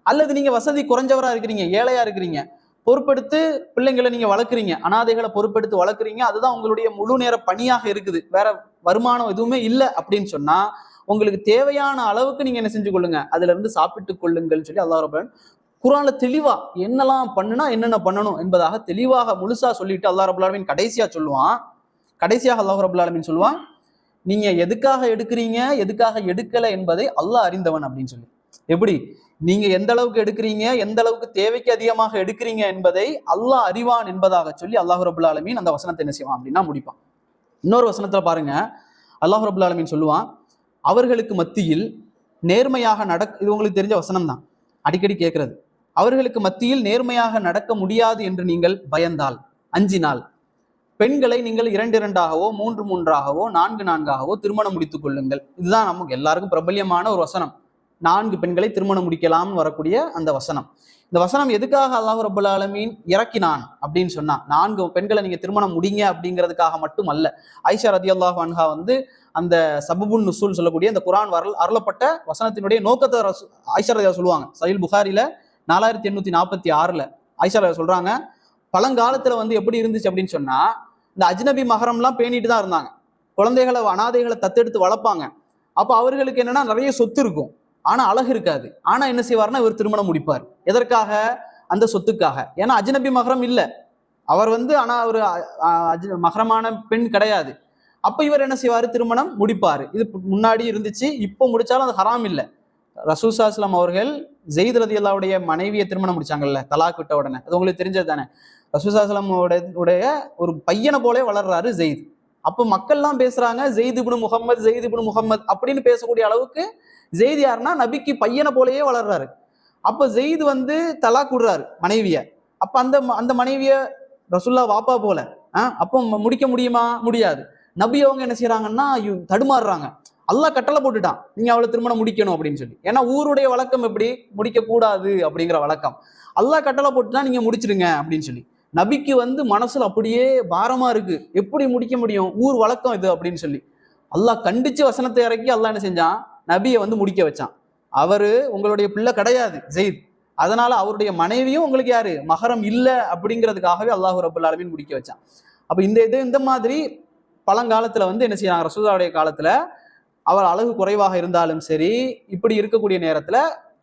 அல்லது நீங்க வசதி குறைஞ்சவரா இருக்கிறீங்க, ஏழையா இருக்கிறீங்க, பொறுப்பெடுத்து பிள்ளைங்களை நீங்க வளர்க்குறீங்க, அனாதைகளை பொறுப்பெடுத்து வளர்க்குறீங்க, அதுதான் உங்களுடைய முழு நேர பணியாக இருக்குது, வேற வருமானம் எதுவுமே இல்லை அப்படின்னு சொன்னா உங்களுக்கு தேவையான அளவுக்கு நீங்க என்ன செஞ்சு கொள்ளுங்க, அதுல இருந்து சாப்பிட்டு கொள்ளுங்கள்னு சொல்லி அல்லாஹ் ரப்பல் குர்ஆன்ல தெளிவா என்னெல்லாம் பண்ணுனா என்னென்ன பண்ணணும் என்பதாக தெளிவாக முழுசா சொல்லிட்டு அல்லாஹ் ரப்பல் ஆலமீன் கடைசியாக அல்லாஹ் ரப்பல் ஆலமீன் சொல்லுவான், நீங்க எதுக்காக எடுக்கிறீங்க எதுக்காக எடுக்கல என்பதை அல்லாஹ் அறிந்தவன் அப்படின்னு சொல்லி. எப்படி நீங்க எந்த அளவுக்கு எடுக்கிறீங்க, எந்த அளவுக்கு தேவைக்கு அதிகமாக எடுக்கிறீங்க என்பதை அல்லாஹ் அறிவான் என்பதாக சொல்லி அல்லாஹ் ரப்பல் ஆலமீன் அந்த வசனத்தை என்ன செய்வான் அப்படின்னா முடிப்பான். இன்னொரு வசனத்துல பாருங்க, அல்லாஹ் ரப்பல் ஆலமீன் சொல்லுவான், அவர்களுக்கு மத்தியில் நேர்மையாக இது உங்களுக்கு தெரிஞ்ச வசனம் தான், அடிக்கடி கேட்கறது, அவர்களுக்கு மத்தியில் நேர்மையாக நடக்க முடியாது என்று நீங்கள் பயந்தால், அஞ்சினால் பெண்களை நீங்கள் 2-2ஆகவோ 3-3ஆகவோ 4-4ஆகவோ திருமணம் முடித்துக் கொள்ளுங்கள். இதுதான் நமக்கு எல்லாருக்கும் பிரபல்யமான ஒரு வசனம், 4 பெண்களை திருமணம் முடிக்கலாம்னு வரக்கூடிய அந்த வசனம். இந்த வசனம் எதுக்காக அல்லாஹ் ரப்பல் ஆலமீன் இறக்கினான் அப்படின்னு சொன்னா, 4 பெண்களை நீங்க திருமணம் முடிங்க அப்படிங்கிறதுக்காக மட்டும் அல்ல. ஆயிஷா ரதியல்லாஹு அன்ஹா வந்து அந்த சபபுன் நுசூல் சொல்லக்கூடிய அந்த குர்ஆன் அருளப்பட்ட வசனத்தினுடைய நோக்கத்தை ஆயிஷா ரதியா சொல்லுவாங்க. சஹீஹ் புகாரில 4846 ஆயிஷா ரதியா சொல்றாங்க, பழங்காலத்துல வந்து எப்படி இருந்துச்சு அப்படின்னு சொன்னா, இந்த அஜ்னபி மஹரம்லாம் பேணிட்டு தான் இருந்தாங்க, குழந்தைகளை அனாதைகளை தத்தெடுத்து வளர்ப்பாங்க. அப்போ அவர்களுக்கு என்னன்னா நிறைய சொத்து இருக்கும், ஆனா அழகு இருக்காது. ஆனா என்ன செய்வார்னா இவர் திருமணம் முடிப்பார். எதற்காக? அந்த சொத்துக்காக. ஏன்னா அஜ்னபி மஹரம் இல்லை, அவர் வந்து ஆனா ஒரு மஹரமான பெண் கிடையாது. அப்ப இவர் என்ன செய்வாரு, திருமணம் முடிப்பாரு. இது முன்னாடி இருந்துச்சு, இப்போ முடிச்சாலும் அது ஹராம் இல்லை. ரசூல் ஸல்லல்லாஹு அலைஹி வஸல்லம் அவர்கள் ஸெய்த் ரலியல்லாஹுடைய மனைவியை திருமணம் முடிச்சாங்கல்ல, தலாக் விட்ட உடனே, அது உங்களுக்கு தெரிஞ்சது தானே. ரசூல் ஸல்லல்லாஹு அலைஹி வஸல்லம் ஒரு பையனை போலே வளர்றாரு ஸெய்த். அப்போ மக்கள்லாம் பேசுறாங்க, ஸெய்த் இப்னு முஹம்மத் அப்படின்னு பேசக்கூடிய அளவுக்கு ஸெய்த் யாருன்னா நபிக்கு பையனை போலேயே வளர்றாரு. அப்போ ஸெய்த் வந்து தலாக் விடுறாரு மனைவிய. அப்ப அந்த மனைவிய ரசூல்லா வாப்பா போல, அப்போ முடிக்க முடியுமா? முடியாது. நபி அவங்க என்ன செய்யறாங்கன்னா தடுமாறுறாங்க. அல்லாஹ் கட்டளை போட்டுட்டான், நீங்க அவளை திருமணம் முடிக்கணும் அப்படின்னு சொல்லி. ஏன்னா ஊருடைய வழக்கம் எப்படி, முடிக்க கூடாது அப்படிங்கிற வழக்கம். அல்லாஹ் கட்டளை போட்டுட்டா நீங்க முடிச்சிருங்க அப்படின்னு சொல்லி. நபிக்கு வந்து மனசுல அப்படியே பாரமா இருக்கு, எப்படி முடிக்க முடியும், ஊர் வழக்கம் இது அப்படின்னு சொல்லி அல்லாஹ் கண்டிச்சு வசனத்தை இறக்கி அல்லாஹ் என்ன செஞ்சான், நபியை வந்து முடிக்க வச்சான். அவரு உங்களுடைய பிள்ளை கிடையாது ஜெயித், அதனால அவருடைய மனைவியும் உங்களுக்கு யாரு, மகரம் இல்லை அப்படிங்கிறதுக்காகவே அல்லாஹ் ரப்பல் ஆலமீன் முடிக்க வச்சான். அப்ப இந்த மாதிரி பழங்காலத்துல வந்து என்ன செய்யறாங்க, ரசூலுல்லாஹ்வுடைய காலத்துல அவர் அழகு குறைவாக இருந்தாலும் சரி, இப்படி இருக்கக்கூடிய நேரத்துல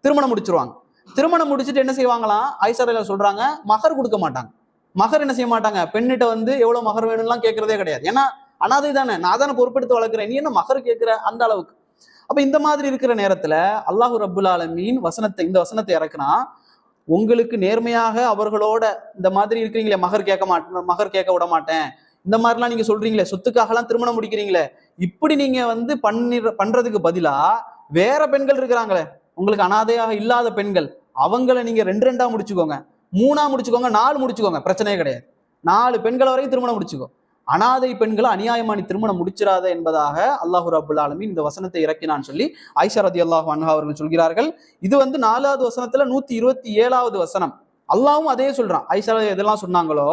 திருமணம் முடிச்சிருவாங்க. திருமணம் முடிச்சுட்டு என்ன செய்வாங்களாம், ஆயிஷா ரலியல்லாஹு சொல்றாங்க, மகர் கொடுக்க மாட்டாங்க. மகர் என்ன செய்ய மாட்டாங்க, பெண்ணிட்ட வந்து எவ்வளவு மகர் வேணும்லாம் கேட்கறதே கிடையாது. ஏன்னா அனாதை தானே, நான் தானே பொறுப்பெடுத்து வளர்க்குறேன், நீ என்ன மகர் கேட்கிற, அந்த அளவுக்கு. அப்ப இந்த மாதிரி இருக்கிற நேரத்துல அல்லாஹ் ரப்புல் ஆலமீன் இந்த வசனத்தை இறக்குனா, உங்களுக்கு நேர்மையாக அவர்களோட இந்த மாதிரி இருக்கிறீங்களே, மகர் கேட்க விட மாட்டேன், இந்த மாதிரிலாம் நீங்க சொல்றீங்களே, சொத்துக்காகலாம் திருமணம் முடிக்கிறீங்களே, இப்படி நீங்க வந்து பண்றதுக்கு பதிலா வேற பெண்கள் இருக்கிறாங்களே, உங்களுக்கு அனாதையாக இல்லாத பெண்கள், அவங்கள நீங்க 2 முடிச்சுக்கோங்க, 3 முடிச்சுக்கோங்க, 4 முடிச்சுக்கோங்க, பிரச்சனையே கிடையாது. 4 பெண்கள் வரைக்கும் திருமணம் முடிச்சுக்கோ, அனாதை பெண்களை அநியாயமா நீ திருமணம் முடிச்சிடாத என்பதாக அல்லாஹ் ரப்புல் ஆலமீன் இந்த வசனத்தை இறக்கினான்னு சொல்லி ஆயிஷா ரலியல்லாஹு அன்ஹா அவர்கள் சொல்கிறார்கள். இது வந்து 4வது வசனத்துல 127வது வசனம். அல்லாஹ்வும் அதே சொல்றான். ஆயிஷா எதெல்லாம் சொன்னாங்களோ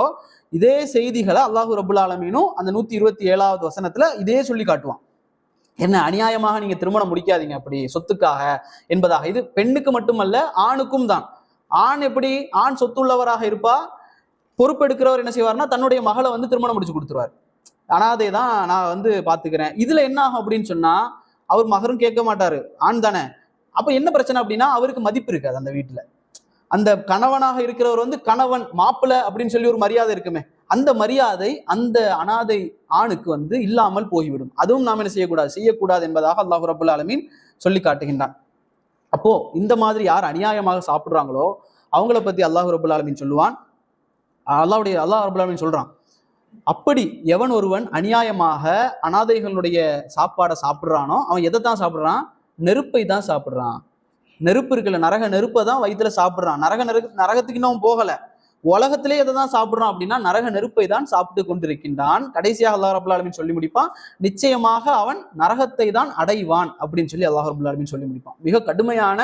இதே செய்திகளை அல்லாஹ் ரப்புல் ஆலமீனும் அந்த 127வது வசனத்துல இதே சொல்லி காட்டுவான். என்ன, அநியாயமாக நீங்க திருமணம் முடிக்காதீங்க அப்படி சொத்துக்காக என்பதாக. இது பெண்ணுக்கு மட்டுமல்ல, ஆணுக்கும் தான். ஆண் சொத்துள்ளவராக இருப்பா, பொறுப்பெடுக்கிறவர் என்ன செய்வார்னா தன்னுடைய மகளை வந்து திருமணம் முடிச்சு கொடுத்துருவார். அனாதை தான் நான் வந்து பாத்துக்கிறேன். இதுல என்ன ஆகும் அப்படின்னு சொன்னா, அவர் மகரும் கேட்க மாட்டாரு, ஆண் தானே. அப்ப என்ன பிரச்சனை அப்படின்னா, அவருக்கு மதிப்பு இருக்காது அந்த வீட்டுல. அந்த கணவனாக இருக்கிறவர் வந்து கணவன் மாப்பிள்ளை அப்படின்னு சொல்லி ஒரு மரியாதை இருக்குமே, அந்த மரியாதை அந்த அனாதை ஆணுக்கு வந்து இல்லாமல் போய்விடும். அதுவும் நாம் என்ன செய்யக்கூடாது என்பதாக அல்லாஹ் ரப்புல் ஆலமீன் சொல்லி காட்டுகின்றான். அப்போ இந்த மாதிரி யார் அநியாயமாக சாப்பிடுறாங்களோ அவங்கள பத்தி அல்லாஹ் ரப்புல் ஆலமீன் சொல்லுவான். அல்லாஹ் ரப்புல் ஆலமீன் சொல்றான், அப்படி எவன் ஒருவன் அநியாயமாக அனாதைகளுடைய சாப்பாடை சாப்பிடுறானோ அவன் எதை தான் சாப்பிடுறான், நெருப்பை தான் சாப்பிடுறான். நெருப்பு இருக்குல்ல, நரக நெருப்பை தான் வயிற்றுல சாப்பிடுறான். நரகத்துக்கு இன்னும் போகல, உலகத்திலே எதை தான் சாப்பிடுறான் அப்படின்னா நரக நெருப்பை தான் சாப்பிட்டு கொண்டிருக்கின்றான். கடைசியாக அல்லாஹ் ரப்புல் ஆலமீன் சொல்லி முடிப்பான், நிச்சயமாக அவன் நரகத்தை தான் அடைவான் அப்படின்னு சொல்லி அல்லாஹ் ரப்புல் ஆலமீன் சொல்லி முடிப்பான். மிக கடுமையான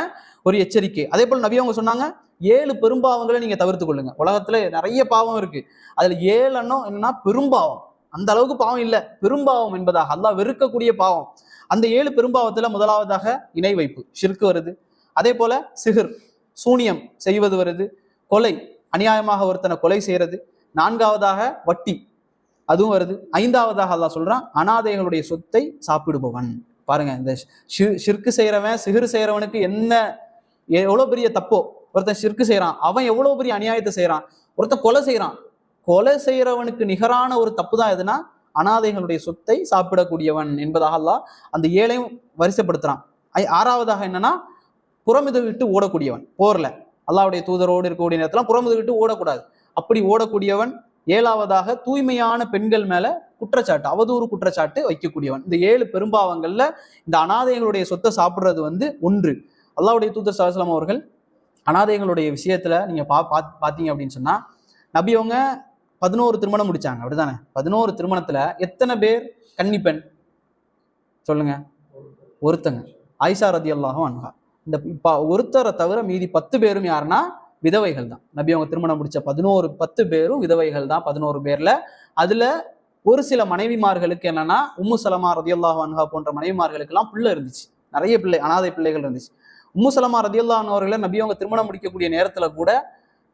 ஒரு எச்சரிக்கை. அதே போல் நபி அவங்க சொன்னாங்க, 7 பெரும்பாவங்களை நீங்க தவிர்த்து கொள்ளுங்க. உலகத்துல நிறைய பாவம் இருக்கு, அதுல 7 என்னன்னா பெரும்பாவம். அந்த அளவுக்கு பாவம் இல்லை, பெரும்பாவம் என்பதாக அல்லாஹ் வெறுக்கக்கூடிய பாவம். அந்த 7 பெரும்பாவத்துல முதலாவதாக இணை வைப்பு, ஷிர்க் வருது. அதே போல சிஹர், சூனியம் செய்வது வருது. கொலை, அநியாயமாக ஒருத்தனை கொலை செய்யறது. 4வதாக வட்டி, அதுவும் வருது. 5வதாக அல்லாஹ் சொல்றான், அனாதைகளுடைய சொத்தை சாப்பிடுபவன். பாருங்க, இந்த ஷிர்க் செய்யறவன், சிஹர் செய்யறவனுக்கு என்ன எவ்வளவு பெரிய தப்போ. ஒருத்தன் ஷிர்க் செய்யறான், அவன் எவ்வளவு பெரிய அநியாயத்தை செய்யறான். ஒருத்தன் கொலை செய்யறான், கொலை செய்யறவனுக்கு நிகரான ஒரு தப்பு தான் எதுனா அனாதைகளுடைய சொத்தை சாப்பிடக்கூடியவன் என்பதாக அல்லாஹ் அந்த 7ஐயும் வரிசைப்படுத்துறான். 6வதாக என்னன்னா புறமுது விட்டு ஓடக்கூடியவன். போர்ல அல்லாஹ்வுடைய தூதரோடு இருக்கக்கூடிய நேரத்துல புறமுது விட்டு ஓடக்கூடாது, அப்படி ஓடக்கூடியவன். 7வதாக தூய்மையான பெண்கள் மேல குற்றச்சாட்டு, அவதூறு குற்றச்சாட்டு வைக்கக்கூடியவன். இந்த 7 பெரும்பாவங்கள்ல இந்த அனாதைகளுடைய சொத்தை சாப்பிடுறது வந்து ஒன்று. அல்லாஹ்வுடைய தூதர் ஸல்லல்லாஹு அலைஹி வஸல்லம் அவர்கள் அனாதைகளுடைய விஷயத்துல நீங்க பாத்தீங்க அப்படின்னு சொன்னா, நபி அவங்க 11 திருமணம் முடிச்சாங்க, அப்படிதானே? 11 திருமணத்துல எத்தனை பேர் கன்னிப்பெண் சொல்லுங்க? ஒருத்தங்க, ஆயிஷா ரலியல்லாஹு அன்ஹா. இந்த ஒருத்தரை தவிர மீதி 10 பேரும் யாருன்னா விதவைகள் தான். நபி அவங்க திருமணம் முடிச்ச 10 பேரும் விதவைகள் தான். 11 பேர்ல அதுல ஒரு சில மனைவிமார்களுக்கு என்னன்னா, உம்மு சலமா ரலியல்லாஹு அன்ஹா போன்ற மனைவிமார்களுக்கு எல்லாம் பிள்ளை இருந்துச்சு, நிறைய பிள்ளை, அனாதை பிள்ளைகள் இருந்துச்சு. உம்மு சலமா ரலியல்லாஹு அன்ஹா அவர்களை நபி அவங்க திருமணம் முடிக்கக்கூடிய நேரத்துல கூட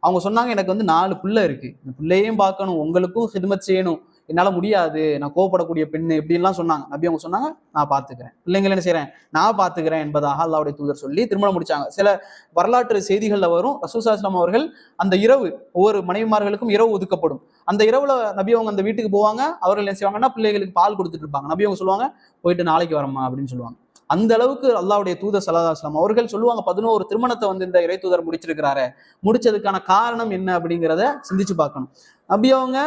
அவங்க சொன்னாங்க, எனக்கு வந்து 4 பிள்ளை இருக்கு, இந்த பிள்ளையும் பார்க்கணும், உங்களுக்கும் ஹிதமத் செய்யணும், என்னால முடியாது, நான் கோவப்படக்கூடிய பெண்ணு இப்படின்லாம் சொன்னாங்க. நபி அவங்க சொன்னாங்க, நான் பாத்துக்கிறேன், பிள்ளைங்களை என்ன செய்யறேன், நான் பாத்துக்கிறேன் என்பதாக அல்லாஹ்வுடைய தூதர் சொல்லி திருமணம் முடிச்சாங்க. சில வரலாற்று செய்திகள்ல வரும், ரசூல் ஸல்லல்லாஹு அலைஹி வஸல்லம் அவர்கள் அந்த இரவு, ஒவ்வொரு மனைவிமார்களுக்கும் இரவு ஒதுக்கப்படும். அந்த இரவுல நபி அவங்க அந்த வீட்டுக்கு போவாங்க. அவர்கள் என்ன செய்வாங்கன்னா பிள்ளைகளுக்கு பால் கொடுத்துட்டு இருப்பாங்க. நபி அவங்க சொல்லுவாங்க, போயிட்டு நாளைக்கு வரமா அப்படின்னு சொல்லுவாங்க. அந்த அளவுக்கு அல்லாஹ்வுடைய தூதர் ஸல்லல்லாஹு அலைஹி வஸல்லம் அவர்கள் சொல்லுவாங்க, 11 திருமணத்தை வந்து இந்த இறை தூதர் முடிச்சிருக்கிறாரு, முடிச்சதுக்கான காரணம் என்ன அப்படிங்கிறத சிந்திச்சு பார்க்கணும். நபி அவங்க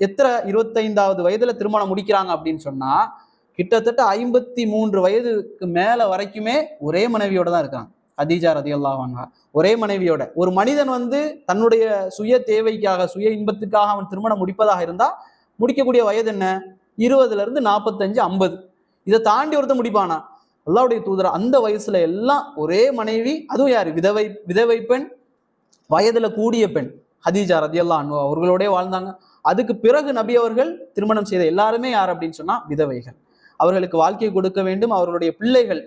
எத்தனை 25வது வயதுல திருமணம் முடிக்கிறாங்க அப்படின்னு சொன்னா, கிட்டத்தட்ட 53 வயதுக்கு மேல வரைக்குமே ஒரே மனைவியோட தான் இருக்காங்க. கதீஜா ரலியல்லாஹு அன்ஹா ஒரே மனைவியோட. ஒரு மனிதன் வந்து தன்னுடைய சுய தேவைக்காக, சுய இன்பத்துக்காக அவன் திருமணம் முடிப்பதாக இருந்தா முடிக்கக்கூடிய வயது என்ன, 20ல இருந்து 45, 50. இதை தாண்டி ஒருத்தன் முடிப்பானா? அல்லாஹ்வுடைய தூதர் அந்த வயசுல எல்லாம் ஒரே மனைவி, அதுவும் யாரு, விதவை பெண், வயதுல கூடிய பெண், ஹதீஜா ரதியல்லாஹு அன்ஹா அவர்களோடே வாழ்ந்தாங்க. அதுக்கு பிறகு நபி அவர்கள் திருமணம் செய்த எல்லாருமே யார் அப்படின்னு சொன்னா விதவைகள். அவர்களுக்கு வாழ்க்கையை கொடுக்க வேண்டும், அவர்களுடைய பிள்ளைகள்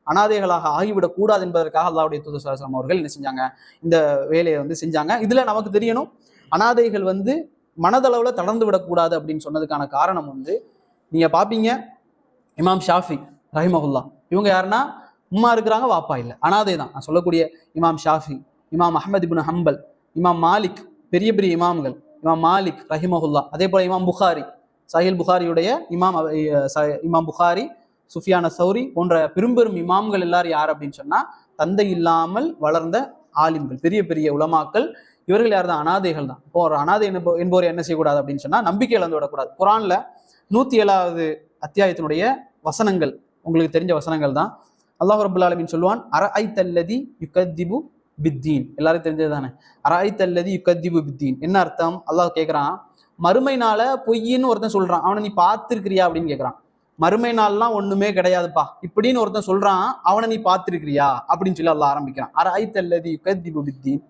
அனாதைகளாக ஆகிவிடக் கூடாது என்பதற்காக அல்லாஹ்வுடைய தூதர் ஸல்லல்லாஹு அலைஹி வஸல்லம் அவர்கள் என்ன செஞ்சாங்க, இந்த வேலையை செஞ்சாங்க. இதுல நமக்கு தெரியணும், அனாதைகள் மனதளவுல தளர்ந்து விடக்கூடாது அப்படின்னு சொன்னதுக்கான காரணம் நீங்க பாப்பீங்க, இமாம் ஷாஃபி ரஹிமஹுல்லா இவங்க யாருன்னா உம்மா இருக்கிறாங்க, வாப்பா இல்லை, அனாதை தான். நான் சொல்லக்கூடிய இமாம் ஷாஃபி, இமாம் அஹ்மத் இப்னு ஹம்பல், இமாம் மாலிக், பெரிய பெரிய இமாம்கள், இமாம் மாலிக் ரஹிமஹுல்லா, அதே போல இமாம் புகாரி, சஹீல் புகாரியுடைய இமாம் புகாரி, சுஃபியான சௌரி போன்ற பெரும் இமாம்கள் எல்லாரும் யார் அப்படின்னு சொன்னா தந்தை இல்லாமல் வளர்ந்த ஆலிம்கள், பெரிய பெரிய உலமாக்கள். இவர்கள் யார் தான்? அனாதைகள் தான். இப்போ ஒரு அனாதை என்பவர் என்ன செய்யக்கூடாது அப்படின்னு சொன்னா நம்பிக்கை இழந்து விடக்கூடாது. குரான்ல 107வது அத்தியாயத்தினுடைய வசனங்கள் உங்களுக்கு தெரிஞ்ச வசனங்கள் தான். அல்லாஹ் ரப்பல் ஆலமீன் சொல்லுவான், அரஐத்தல்லதி யுகத்திபு பித்தீன். எல்லாரும் தெரிஞ்சது தானே, அரஐத்தல்லதி யுகத்திபு பித்தீன். என்ன அர்த்தம்? அல்லாஹ் கேட்கிறான், மறுமை நாள பொய்ன்னு ஒருத்தன் சொல்றான், அவனை நீ பார்த்திருக்கிறியா அப்படின்னு கேட்கிறான். மறுமை நாள்லாம் ஒண்ணுமே கிடையாதுப்பா இப்படின்னு ஒருத்தன் சொல்றான், அவனை நீ பார்த்திருக்கிறியா அப்படின்னு சொல்லி அல்லாஹ் ஆரம்பிக்கிறான். அரஐத்தல்லதி யுகத்திபு பித்தீன்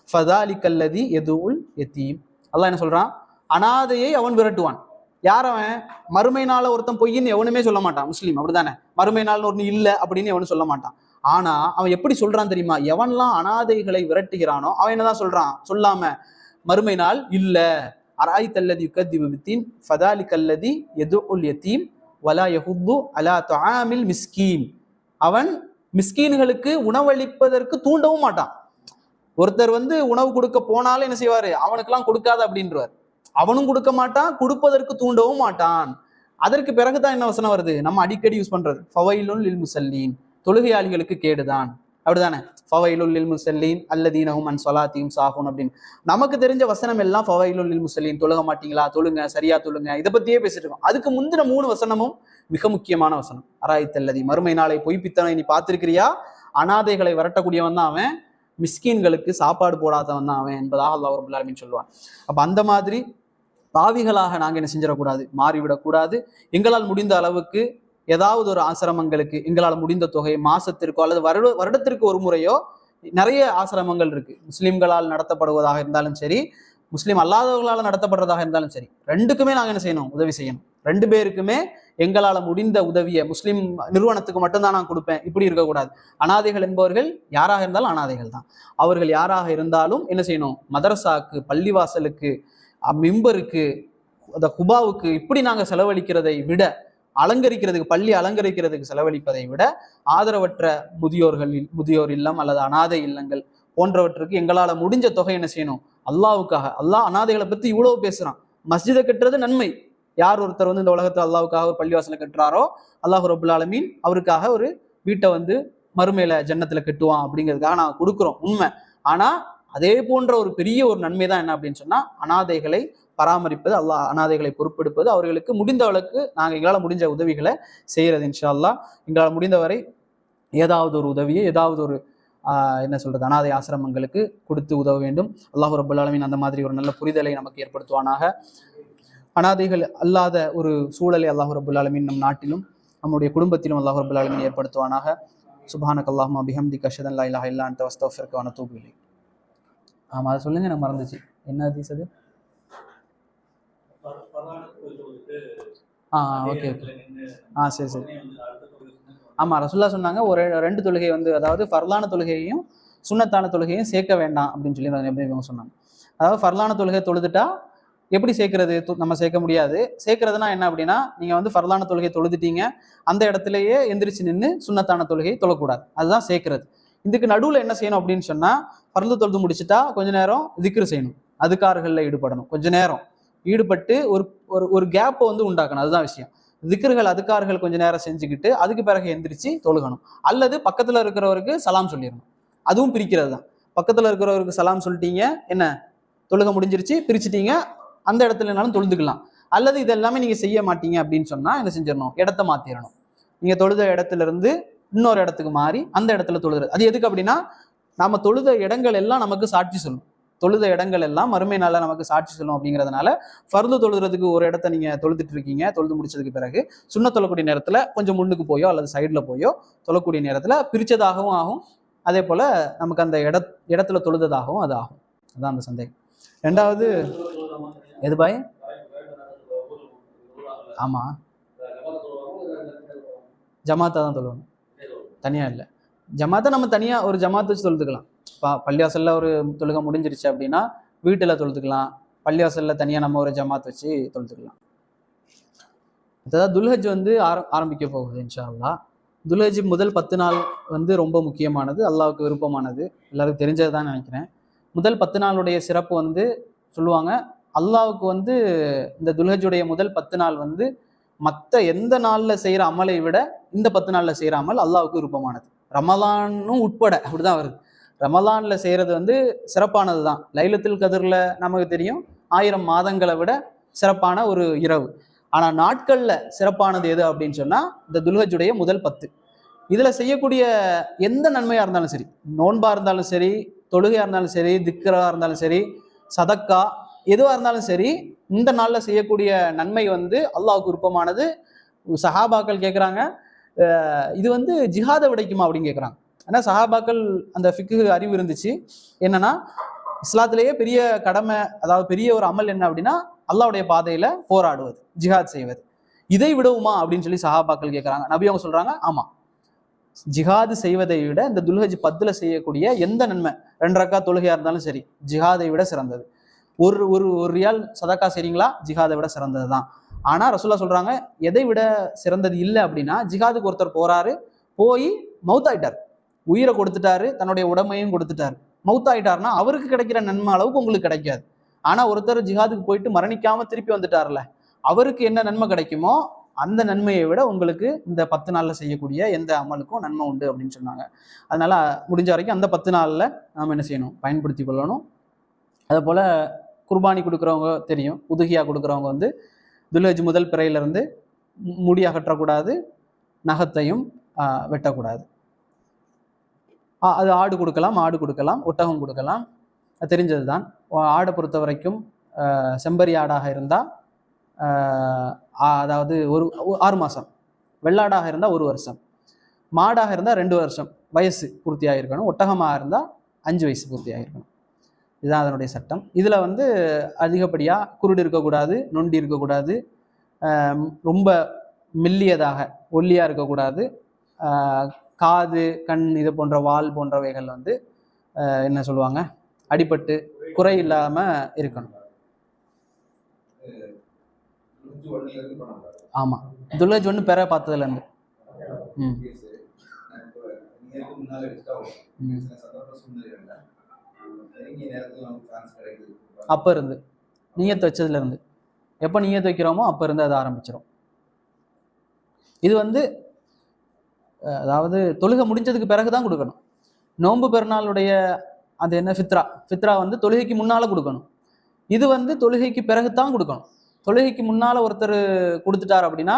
ஃபதாலிகல்லதி யதுல் யதீம். அல்லாஹ் என்ன சொல்றான்? அனாதையை அவன் விரட்டுவான். யார் அவன்? மறுமை நாள ஒருத்தன் பொய்ன்னு எவனுமே சொல்ல மாட்டான். முஸ்லீம் அப்படித்தானே, மறுமை நாள்னு ஒன்று இல்லை அப்படின்னு எவனும் சொல்ல மாட்டான். ஆனா அவன் எப்படி சொல்றான் தெரியுமா? எவன்லாம் அனாதைகளை விரட்டுகிறானோ அவன் என்னதான் சொல்றான்? சொல்லாம மறுமை நாள் இல்ல, அரஐத்தல்லதி யுகத்திபு பித்தீன் ஃபதாலிகல்லதி யதுல் யதீம் வலா யஹுத்து அலா துஆமில் மிஸ்கீன். அவன் மிஸ்கீன்களுக்கு உணவளிப்பதற்கு தூண்டவும் மாட்டான். ஒருத்தர் உணவு கொடுக்க போனாலும் என்ன செய்வாரு? அவனுக்கெல்லாம் கொடுக்காத அப்படின்றவர். அவனும் கொடுக்க மாட்டான், கொடுப்பதற்கு தூண்டவும் மாட்டான். அதற்கு பிறகுதான் என்ன வசனம் வருது? நம்ம அடிக்கடி யூஸ் பண்றது, ஃபவைலுன் லில் முஸல்லீன், தொழுகையாளிகளுக்கு கேடுதான். அப்படிதானே? ஃபவைலுன் லில் முஸல்லீன் அல்லதீனஹும் அன் ஸலாத்திஹிம் சாஹூன் அப்படின்னு நமக்கு தெரிஞ்ச வசனம் எல்லாம் ஃபவைலுன் லில் முஸல்லீன், தொழுக மாட்டீங்களா, தொழுங்க, சரியா தொழுங்க, இதை பத்தியே பேசிட்டு இருக்கோம். அதுக்கு முந்தின 3 வசனமும் மிக முக்கியமான வசனம். அரஐத்தல்லதி, மறுமை நாளை பொய்ப்பித்தவனை நீ பார்த்திருக்கிறியா? அனாதைகளை விரட்டக்கூடியவன் தான் அவன், மிஸ்கீன்களுக்கு சாப்பாடு போடாதவன் தான் அவன் என்பதாக அல்லாஹ் ரப்பல் ஆலமீன் சொல்லுவான். அப்ப அந்த மாதிரி பாவிகளாக நாங்கள் என்ன செஞ்சிடக்கூடாது, மாறிவிடக்கூடாது. எங்களால் முடிந்த அளவுக்கு ஏதாவது ஒரு ஆசிரமங்களுக்கு எங்களால் முடிந்த தொகை மாசத்திற்கோ அல்லது வருடத்திற்கு ஒரு முறையோ, நிறைய ஆசிரமங்கள் இருக்கு, முஸ்லிம்களால் நடத்தப்படுவதாக இருந்தாலும் சரி, முஸ்லீம் அல்லாதவர்களால் நடத்தப்படுறதாக இருந்தாலும் சரி, ரெண்டுக்குமே நாங்கள் என்ன செய்யணும்? உதவி செய்யணும். 2 பேருக்குமே எங்களால் முடிந்த உதவியை, முஸ்லீம் நிறுவனத்துக்கு மட்டும்தான் நான் கொடுப்பேன் இப்படி இருக்கக்கூடாது. அனாதைகள் என்பவர்கள் யாராக இருந்தாலும் அனாதைகள் தான். அவர்கள் யாராக இருந்தாலும் என்ன செய்யணும்? மதரசாக்கு, பள்ளிவாசலுக்கு, மிம்பருக்கு, அந்த குபாவுக்கு இப்படி நாங்கள் செலவழிக்கிறதை விட, அலங்கரிக்கிறதுக்கு, பள்ளி அலங்கரிக்கிறதுக்கு செலவழிப்பதை விட, ஆதரவற்ற முதியோர் இல்லம் அல்லது அனாதை இல்லங்கள் போன்றவற்றுக்கு எங்களால் முடிஞ்ச தொகை என்ன செய்யணும்? அல்லாவுக்காக. அல்லாஹ் அனாதைகளை பத்தி இவ்வளவு பேசுறான். மஸ்ஜிதை கட்டுறது நன்மை. யார் ஒருத்தர் இந்த உலகத்தில் அல்லாவுக்காக ஒரு பள்ளிவாசலை கட்டுறாரோ, அல்லாஹ் ரப்பல் ஆலமீன் அவருக்காக ஒரு வீட்டை மறுமையில ஜன்னத்துல கட்டுவான் அப்படிங்கிறதுக்காக நாங்கள் கொடுக்குறோம், உண்மை. ஆனா அதே போன்ற ஒரு பெரிய ஒரு நன்மை தான் என்ன அப்படின்னு சொன்னா, அனாதைகளை பராமரிப்பது, அல்லாஹ் அனாதைகளை பொறுப்பெடுப்பது, அவர்களுக்கு முடிந்தவளுக்கு நாங்கள் எங்களால் முடிஞ்ச உதவிகளை செய்யறது. இன்ஷா அல்லாஹ் எங்களால் முடிந்தவரை ஏதாவது ஒரு உதவியை, ஏதாவது ஒரு என்ன சொல்றது, அனாதை ஆசிரமங்களுக்கு கொடுத்து உதவ வேண்டும். அல்லாஹ் ரப்பல் ஆலமீன் அந்த மாதிரி ஒரு நல்ல புரிதலை நமக்கு ஏற்படுத்துவானாக. அனாதைகள் அல்லாத ஒரு சூழலை அல்லாஹ் ரப்பல் ஆலமீன் நம் நாட்டிலும் நம்முடைய குடும்பத்திலும் அல்லாஹ் ரப்பல் ஆலமீன் ஏற்படுத்துவானாக. சுப்ஹானக அல்லாஹும்ம பிஹம்திக அஷ்ஹது அன் லா இலாஹா இல்லா அன்த அஸ்தக்ஃபிருக வ அத்தூபு இலைக். ஆமா, அதை சொல்லுங்க, எனக்கு மறந்துச்சு. என்ன ஹதீஸ் அது? ஓகே ஓகே, சரி சரி. ஆமா, ரசூலுல்லாஹ் சொன்னாங்க, ஒரு 2 தொழுகை அதாவது ஃபர்லான தொழுகையையும் சுன்னத்தான தொழுகையும் சேர்க்க வேண்டாம் அப்படின்னு சொல்லி இவங்க சொன்னாங்க. அதாவது ஃபர்லான தொழுகை தொழுதுட்டா எப்படி சேர்க்கறது? நம்ம சேர்க்க முடியாது. சேர்க்கறதுனா என்ன அப்படின்னா, நீங்க ஃபர்லான தொழுகை தொழுதுட்டீங்க, அந்த இடத்துலயே எந்திரிச்சு நின்று சுன்னத்தான தொழுகை தொழக்கூடாது, அதுதான் சேர்க்கறது. இதுக்கு நடுவில் என்ன செய்யணும் அப்படின்னு சொன்னா, ஃபர்லு தொழுது முடிச்சுட்டா கொஞ்ச நேரம் திக்ரு செய்யணும், அதுக்கார்களில் ஈடுபடணும். கொஞ்ச நேரம் ஈடுபட்டு ஒரு கேப்பை உண்டாக்கணும், அதுதான் விஷயம். திக்ருகள், அதுக்கார்கள் கொஞ்ச நேரம் செஞ்சுக்கிட்டு அதுக்கு பிறகு எந்திரிச்சு தொழுகணும். அல்லது பக்கத்துல இருக்கிறவருக்கு சலாம் சொல்லிடணும், அதுவும் பிரிக்கிறது தான். பக்கத்துல இருக்கிறவருக்கு சலாம் சொல்லிட்டீங்க, என்ன தொழுக முடிஞ்சிருச்சு, பிரிச்சுட்டீங்க, அந்த இடத்துலனாலும் தொழுதுக்கலாம். அல்லது இதெல்லாமே நீங்க செய்ய மாட்டீங்க அப்படின்னு சொன்னா என்ன செஞ்சிடணும்? இடத்த மாத்திரணும். நீங்க தொழுத இடத்துல இருந்து இன்னொரு இடத்துக்கு மாறி அந்த இடத்துல தொழுது. அது எதுக்கு அப்படின்னா, நாம தொழுத இடங்கள் எல்லாம் நமக்கு சாட்சி சொல்லும். தொழுத இடங்கள் எல்லாம் மறுமை நாள நமக்கு சாட்சி சொல்லும். அப்படிங்கிறதுனால ஃபர்து தொழுதுறதுக்கு ஒரு இடத்த நீங்க தொழுதுட்டு இருக்கீங்க, தொழுது முடிச்சதுக்கு பிறகு சுன்னத் தொழக்கூடிய நேரத்துல கொஞ்சம் முன்னுக்கு போயோ அல்லது சைட்ல போயோ தொழக்கூடிய நேரத்துல பிரிச்சதாகவும் ஆகும். அதே போல நமக்கு அந்த இடத்துல தொழுததாகவும் அது ஆகும். அதான் அந்த சந்தேகம். ரெண்டாவது எது பாய்? ஆமா, ஜமாத்தா தான் தொழுவணும், தனியா இல்லை. ஜமாத்தை நம்ம தனியா ஒரு ஜமாத்து வச்சு தொழுதுக்கலாம். பள்ளிவாசல்ல ஒரு தொழுகை முடிஞ்சிருச்சு அப்படின்னா வீட்டுல தொழுதுக்கலாம். பள்ளிவாசல்ல தனியா நம்ம ஒரு ஜமாத் வச்சு தொழுதுக்கலாம். அதாவது துல்ஹஜ் வந்து ஆரம்பிக்க போகுது இன்ஷா அல்லாஹ். துல்ஹஜ் முதல் 10 நாள் வந்து ரொம்ப முக்கியமானது, அல்லாஹ்வுக்கு விருப்பமானது, எல்லாருக்கும் தெரிஞ்சதுதான் நினைக்கிறேன். முதல் 10 நாளுடைய சிறப்பு வந்து சொல்லுவாங்க, அல்லாஹ்வுக்கு வந்து இந்த துல்ஹஜுடைய முதல் 10 நாள் வந்து மற்ற எந்த நாள்ல செய்யற அமலை விட இந்த 10 நாள்ல செய்யற அமல் அல்லாஹ்வுக்கு விருப்பமானது. ரமலானும் உட்பட அப்படிதான் வருது. ரமலான்ல செய்யறது வந்து சிறப்பானது தான். லைலத்துல் கதிர்ல நமக்கு தெரியும் 1000 மாதங்களை விட சிறப்பான ஒரு இரவு. ஆனா நாட்கள்ல சிறப்பானது எது அப்படின்னு சொன்னா இந்த துல்ஹஜுடைய முதல் 10. இதுல செய்யக்கூடிய எந்த நன்மையா இருந்தாலும் சரி, நோன்பா இருந்தாலும் சரி, தொழுகையா இருந்தாலும் சரி, திக்ரா இருந்தாலும் சரி, சதக்கா எதுவா இருந்தாலும் சரி, இந்த நாள்ல செய்யக்கூடிய நன்மை வந்து அல்லாஹ்வுக்கு விருப்பமானது. சஹாபாக்கள் கேட்குறாங்க, இது வந்து ஜிஹாதை விடைக்குமா அப்படின்னு கேட்குறாங்க. ஆனா சஹாபாக்கள் அந்த ஃபிக்கு அறிவு இருந்துச்சு. என்னன்னா இஸ்லாத்திலேயே பெரிய கடமை, அதாவது பெரிய ஒரு அமல் என்ன அப்படின்னா அல்லாஹ்வுடைய பாதையில போராடுவது, ஜிஹாத் செய்வது. இதை விடவுமா அப்படின்னு சொல்லி சஹாபாக்கள் கேட்குறாங்க. நபி அவங்க சொல்றாங்க, ஆமா, ஜிஹாது செய்வதை விட இந்த துல்ஹஜ் 10ல செய்யக்கூடிய எந்த நன்மை, 2 ரக்கா தொழுகையா இருந்தாலும் சரி, ஜிஹாதை விட சிறந்தது. ஒரு ஒரு ஒரு ரியால் சதக்கா செய்றீங்களா, ஜிஹாதை விட சிறந்தது தான். ஆனா ரசூல்லா சொல்றாங்க, எதை விட சிறந்தது இல்லை அப்படின்னா, ஜிஹாதுக்கு ஒருத்தர் போறாரு, போய் மௌத்தாயிட்டார், உயிரை கொடுத்துட்டாரு, தன்னுடைய உடமையும் கொடுத்துட்டாரு, மௌத்தாயிட்டாருன்னா அவருக்கு கிடைக்கிற நன்மை அளவுக்கு உங்களுக்கு கிடைக்காது. ஆனா ஒருத்தர் ஜிஹாதுக்கு போயிட்டு மரணிக்காம திருப்பி வந்துட்டார்ல, அவருக்கு என்ன நன்மை கிடைக்குமோ அந்த நன்மையை விட உங்களுக்கு இந்த 10 நாள்ல செய்யக்கூடிய எந்த அமலுக்கும் நன்மை உண்டு அப்படின்னு சொன்னாங்க. அதனால முடிஞ்ச வரைக்கும் அந்த 10 நாள்ல நாம என்ன செய்யணும், பயன்படுத்தி கொள்ளணும். அதே போல குர்பானி கொடுக்குறவங்க தெரியும், உதுகியா கொடுக்குறவங்க வந்து துல்ஹஜ் முதல் பிறையிலிருந்து முடி அகற்றக்கூடாது, நகத்தையும் வெட்டக்கூடாது. அது ஆடு கொடுக்கலாம், மாடு கொடுக்கலாம், ஒட்டகம் கொடுக்கலாம், தெரிஞ்சது தான். ஆடை பொறுத்த வரைக்கும் செம்பரி ஆடாக இருந்தால் அதாவது 6 மாதம், வெள்ளாடாக இருந்தால் 1 வருஷம், மாடாக இருந்தால் 2 வருஷம் வயசு பூர்த்தியாக இருக்கணும், ஒட்டகமாக இருந்தால் 5 வயசு பூர்த்தியாக இருக்கணும். இதுதான் அதனுடைய சட்டம். இதில் வந்து அதிகப்படியாக குருடு இருக்கக்கூடாது, நொண்டி இருக்கக்கூடாது, ரொம்ப மெல்லியதாக ஒல்லியாக இருக்கக்கூடாது, காது கண் இது போன்ற வால் போன்றவைகள் வந்து என்ன சொல்லுவாங்க, அடிபட்டு குறை இல்லாமல் இருக்கணும். ஆமா, துல்ஹஜ் 1 பெற பார்த்ததுல இருந்து அப்ப இருந்து நியத் வச்சதுல இருந்து, எப்ப நியத் வைக்கிறோமோ அப்ப இருந்து அது ஆரம்பிச்சிடும். இது வந்து அதாவது தொழுகை முடிஞ்சதுக்கு பிறகுதான் கொடுக்கணும். நோன்பு பெருநாளுடைய அது என்ன ஃபித்ரா வந்து தொழுகைக்கு முன்னால கொடுக்கணும். இது வந்து தொழுகைக்கு பிறகுதான் கொடுக்கணும். தொழுகைக்கு முன்னால ஒருத்தர் கொடுத்துட்டார் அப்படின்னா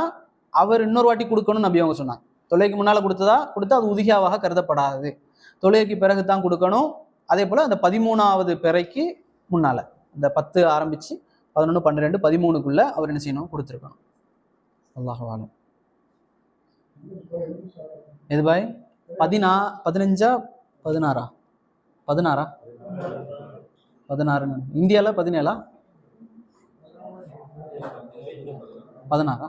அவர் இன்னொரு வாட்டி கொடுக்கணும்னு நபி அவங்க சொன்னாங்க. தொழுகைக்கு முன்னால கொடுத்தா அது உதிகாவாக கருதப்படாது, தொழுகைக்கு பிறகுதான் கொடுக்கணும். அதே போல அந்த 13வது பிறைக்கு முன்னால, இந்த 10 ஆரம்பிச்சு 11, 12, 13க்குள்ள அவர் என்ன செய்யணும், கொடுத்துருக்கணும். அல்லாஹ் ஆலம். எது பாய்? 15 16 இந்தியாவில் 17 16